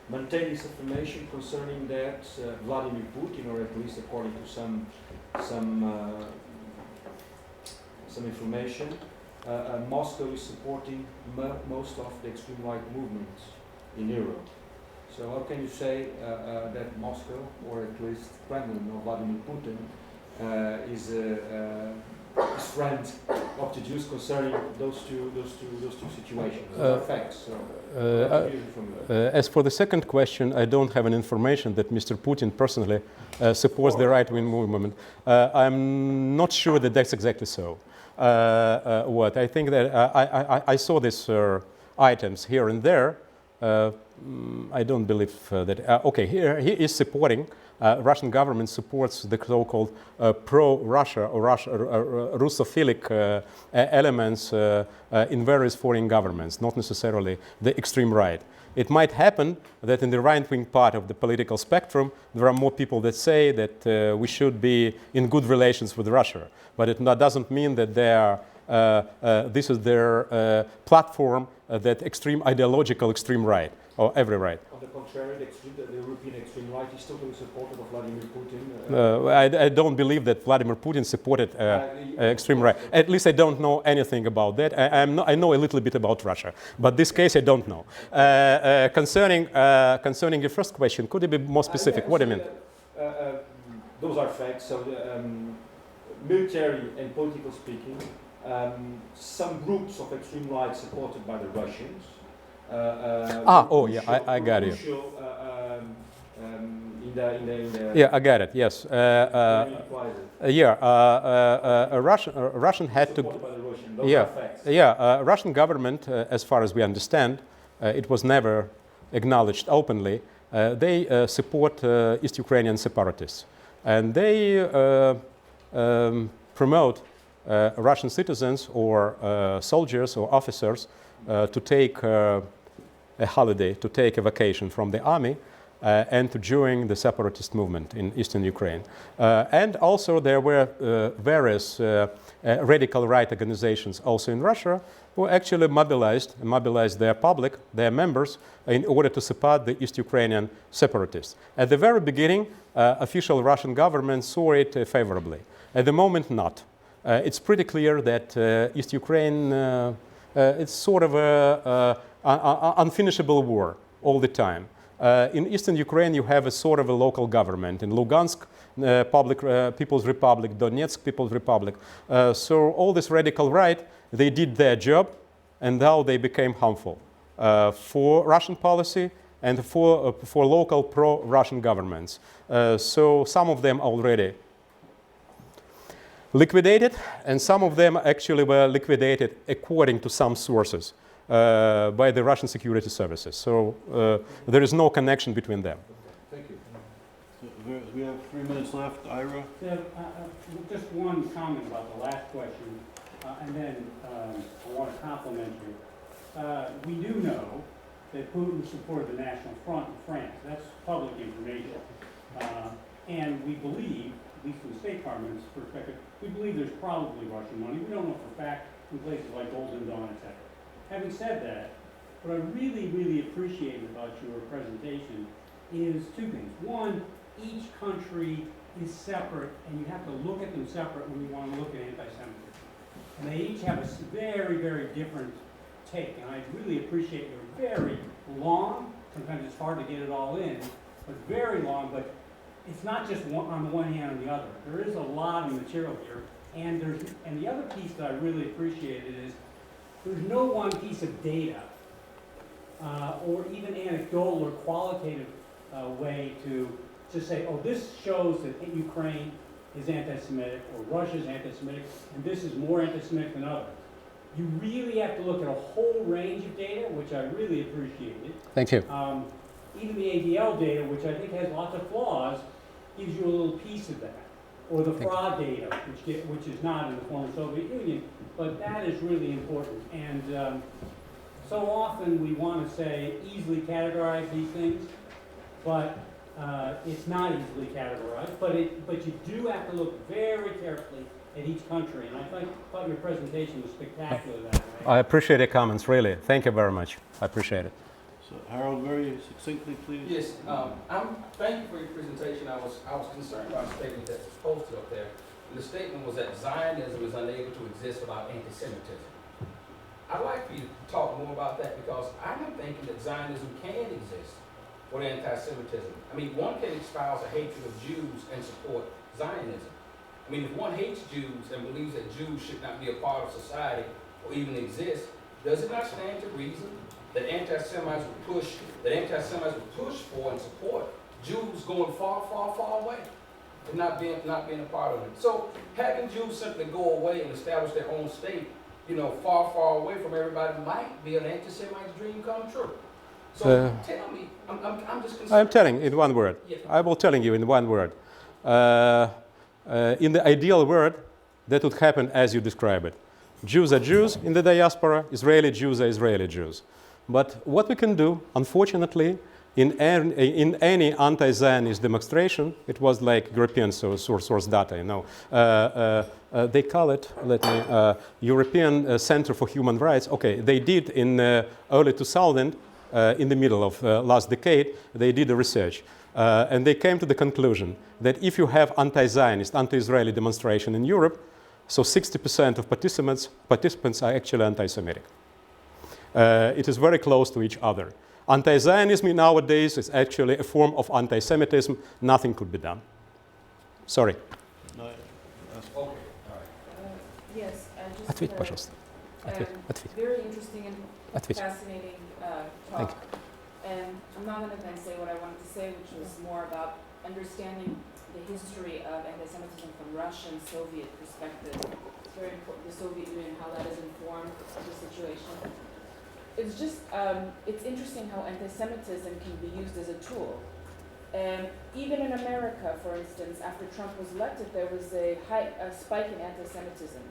maintain this information concerning that Vladimir Putin, or at least according to some information, Moscow is supporting most of the extreme right movements in Europe. So how can you say that Moscow, or at least Kremlin or Vladimir Putin, is friend of the Jews concerning those two situations? Those are facts. As for the second question, I don't have any information that Mr. Putin personally supports the right-wing movement. I'm not sure that that's exactly so. I think that I saw these items here and there. I don't believe that. Okay, here he is supporting. Russian government supports the so-called pro-Russia or Russophilic elements in various foreign governments, not necessarily the extreme right. It might happen that in the right-wing part of the political spectrum, there are more people that say that we should be in good relations with Russia, but it doesn't mean that they are. This is their platform, that extreme ideological extreme right, or every right. On the contrary, the European extreme right is totally supportive of Vladimir Putin. I don't believe that Vladimir Putin supported extreme right. At least I don't know anything about that. I know a little bit about Russia, but this case I don't know. Concerning your first question, could you be more specific? What do you mean? Those are facts. So, military and political speaking, some groups of extreme right supported by the Russians. I got you. Yeah, I got it. Yes. Russian had to. Russian government, as far as we understand, it was never acknowledged openly. They support East Ukrainian separatists, and they promote Russian citizens or soldiers or officers to take a holiday, to take a vacation from the army and to join the separatist movement in eastern Ukraine. And also there were various radical right organizations also in Russia who actually mobilized their public, their members, in order to support the East Ukrainian separatists. At the very beginning, official Russian government saw it favorably. At the moment, not. It's pretty clear that East Ukraine, it's sort of an unfinishable war all the time. In eastern Ukraine, you have a sort of a local government. In Lugansk, People's Republic, Donetsk, People's Republic. So all this radical right, they did their job, and now they became harmful for Russian policy and for local pro-Russian governments. So some of them already liquidated, and some of them actually were liquidated according to some sources by the Russian security services. So there is no connection between them. Thank you. We have 3 minutes left. Ira? Just one comment about the last question, and then I want to compliment you. We do know that Putin supported the National Front in France. That's public information. And we believe, at least from the State Department's perspective, we believe there's probably Russian money. We don't know for a fact in places like Golden Dawn, etc. Having said that, what I really, really appreciate about your presentation is two things. One, each country is separate, and you have to look at them separate when you want to look at anti-Semitism. And they each have a very, very different take, and I really appreciate your very long, sometimes it's hard to get it all in, but very long, but it's not just one, on the one hand or the other. There is a lot of material here, and the other piece that I really appreciated is there's no one piece of data or even anecdotal or qualitative way to just say, oh, this shows that Ukraine is anti-Semitic or Russia is anti-Semitic, and this is more anti-Semitic than others. You really have to look at a whole range of data, which I really appreciated. Thank you. Even the ADL data, which I think has lots of flaws, gives you a little piece of that. Or the fraud data, which is not in the former Soviet Union, but that is really important. And so often we want to say easily categorize these things, but it's not easily categorized. But you do have to look very carefully at each country, and I thought your presentation was spectacular that way. I appreciate your comments, really. Thank you very much. I appreciate it. So Harold, very succinctly, please. Yes, thank you for your presentation. I was concerned about a statement that's posted up there. And the statement was that Zionism is unable to exist without anti-Semitism. I'd like for you to talk more about that, because I'm thinking that Zionism can exist with anti-Semitism. I mean, one can espouse a hatred of Jews and support Zionism. I mean, if one hates Jews and believes that Jews should not be a part of society or even exist, does it not stand to reason that anti-Semites would push for and support Jews going far, far, far away and not being a part of it? So having Jews simply go away and establish their own state, far, far away from everybody, might be an anti-Semite's dream come true. So tell me, I'm just concerned. I'm telling in one word. Yes. I will telling you in one word. In the ideal world, that would happen as you describe it. Jews are Jews in the diaspora, Israeli Jews are Israeli Jews. But what we can do, unfortunately, in any anti-Zionist demonstration, it was like European source data, they call it, European Center for Human Rights. Okay, they did in early 2000, in the middle of last decade, they did a research. And they came to the conclusion that if you have anti-Zionist, anti-Israeli demonstration in Europe, so 60% of participants are actually anti-Semitic. It is very close to each other. Anti-Zionism nowadays is actually a form of anti-Semitism. Nothing could be done. Sorry. No, that's- Okay, all right. Yes, I Ответь, just пожалуйста. Ответь. very interesting and Ответь. fascinating Thank talk. And I'm not going to then say what I wanted to say, which was more about understanding the history of anti-Semitism from Russian Soviet perspective. It's very important, the Soviet Union, how that has informed the situation. It's just, it's interesting how anti-Semitism can be used as a tool. And even in America, for instance, after Trump was elected, there was a spike in anti-Semitism.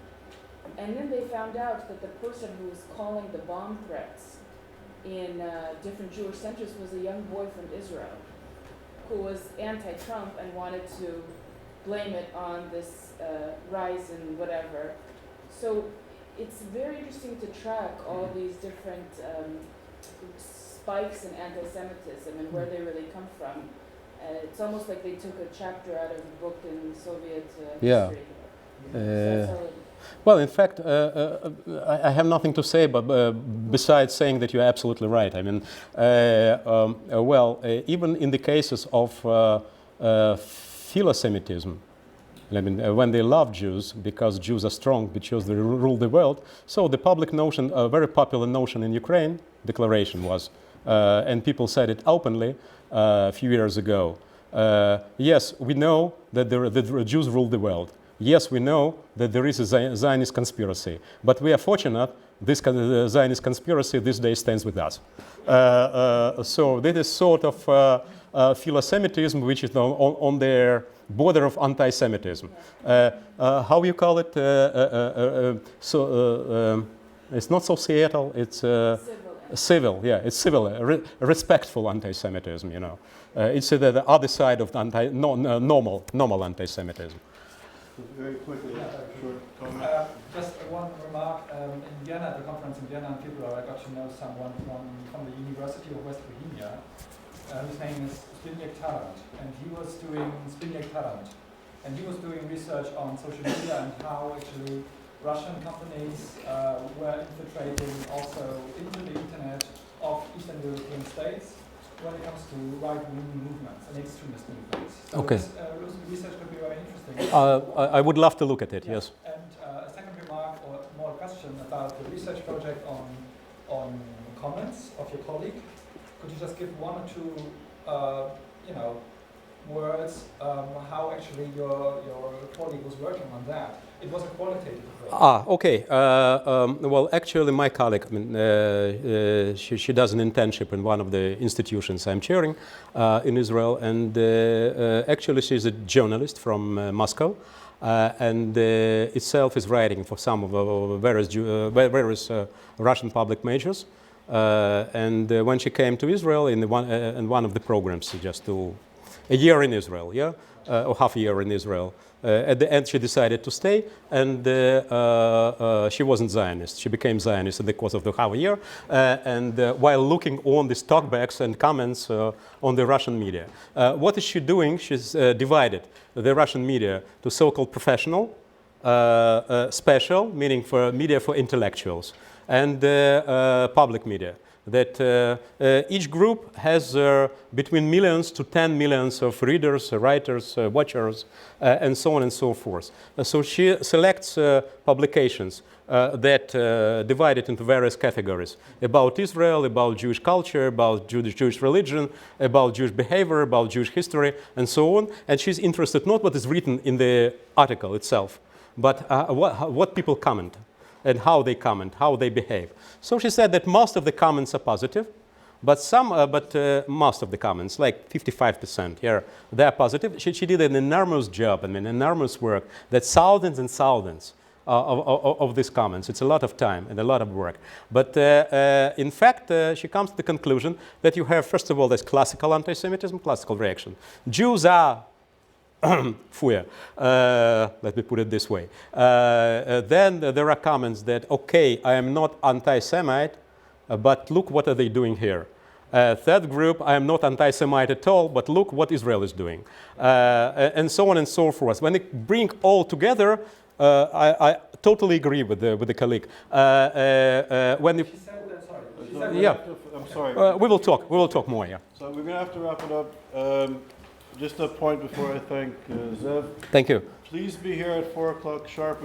And then they found out that the person who was calling the bomb threats in different Jewish centers was a young boy from Israel who was anti-Trump and wanted to blame it on this rise in whatever. So it's very interesting to track all these different spikes in anti-Semitism and where they really come from. It's almost like they took a chapter out of a book in Soviet history. Well, in fact, I have nothing to say, but besides saying that you're absolutely right. I mean, even in the cases of philo-Semitism, I mean, when they love Jews because Jews are strong, because they rule the world. So the public notion, a very popular notion in Ukraine, declaration was, and people said it openly a few years ago. Yes, we know that the Jews rule the world. Yes, we know that there is a Zionist conspiracy, but we are fortunate this Zionist conspiracy this day stands with us. So this is sort of philo-Semitism, which is on their border of anti-Semitism. How you call it? It's not societal, it's civil, yeah, it's civil, respectful anti-Semitism, you know. It's the other side of the normal anti-Semitism. Very quickly, short comment. Just one remark. In Vienna, at the conference in Vienna in February, I got to know someone from the University of West Bohemia, whose name is Zbigniew Tarant, and he was doing research on social media and how actually Russian companies were infiltrating also into the internet of Eastern European states when it comes to right-wing movements and extremist movements. So okay. This research could be very interesting. I would love to look at it, yes. And a second remark or more question about the research project on comments of your colleague. Could you just give one or two, words how actually your colleague was working on that? It was a qualitative approach. Okay. Well, actually, my colleague, she does an internship in one of the institutions I'm chairing in Israel, and actually she's a journalist from Moscow, and itself is writing for some of various Russian public majors. And when she came to Israel in one of the programs, a year in Israel, yeah, or half a year in Israel. At the end, she decided to stay, and she wasn't Zionist. She became Zionist in the course of the half a year, and while looking on the talkbacks and comments on the Russian media. What is she doing? She's divided the Russian media to so-called professional, special, meaning for media for intellectuals, and public media. That each group has between millions to 10 millions of readers, writers, watchers, and so on and so forth. So she selects publications that divide it into various categories about Israel, about Jewish culture, about Jewish religion, about Jewish behavior, about Jewish history, and so on. And she's interested not what is written in the article itself, but what people comment and how they comment, how they behave. So she said that most of the comments are positive, but most of the comments, like 55% here, they're positive. She did an enormous job, enormous work, that thousands and thousands of these comments. It's a lot of time and a lot of work. But in fact, she comes to the conclusion that you have, first of all, this classical anti-Semitism, classical reaction. Jews are Fuya. Let me put it this way. Then there are comments that, okay, I am not anti-Semite, but look what are they doing here. Third group, I am not anti-Semite at all, but look what Israel is doing. And so on and so forth. When they bring all together, I totally agree with the colleague. When She said that, sorry. She said yeah. I'm sorry. We will talk more, yeah. So we're going to have to wrap it up. Just a point before I thank Zev. Thank you. Please be here at 4 o'clock sharp.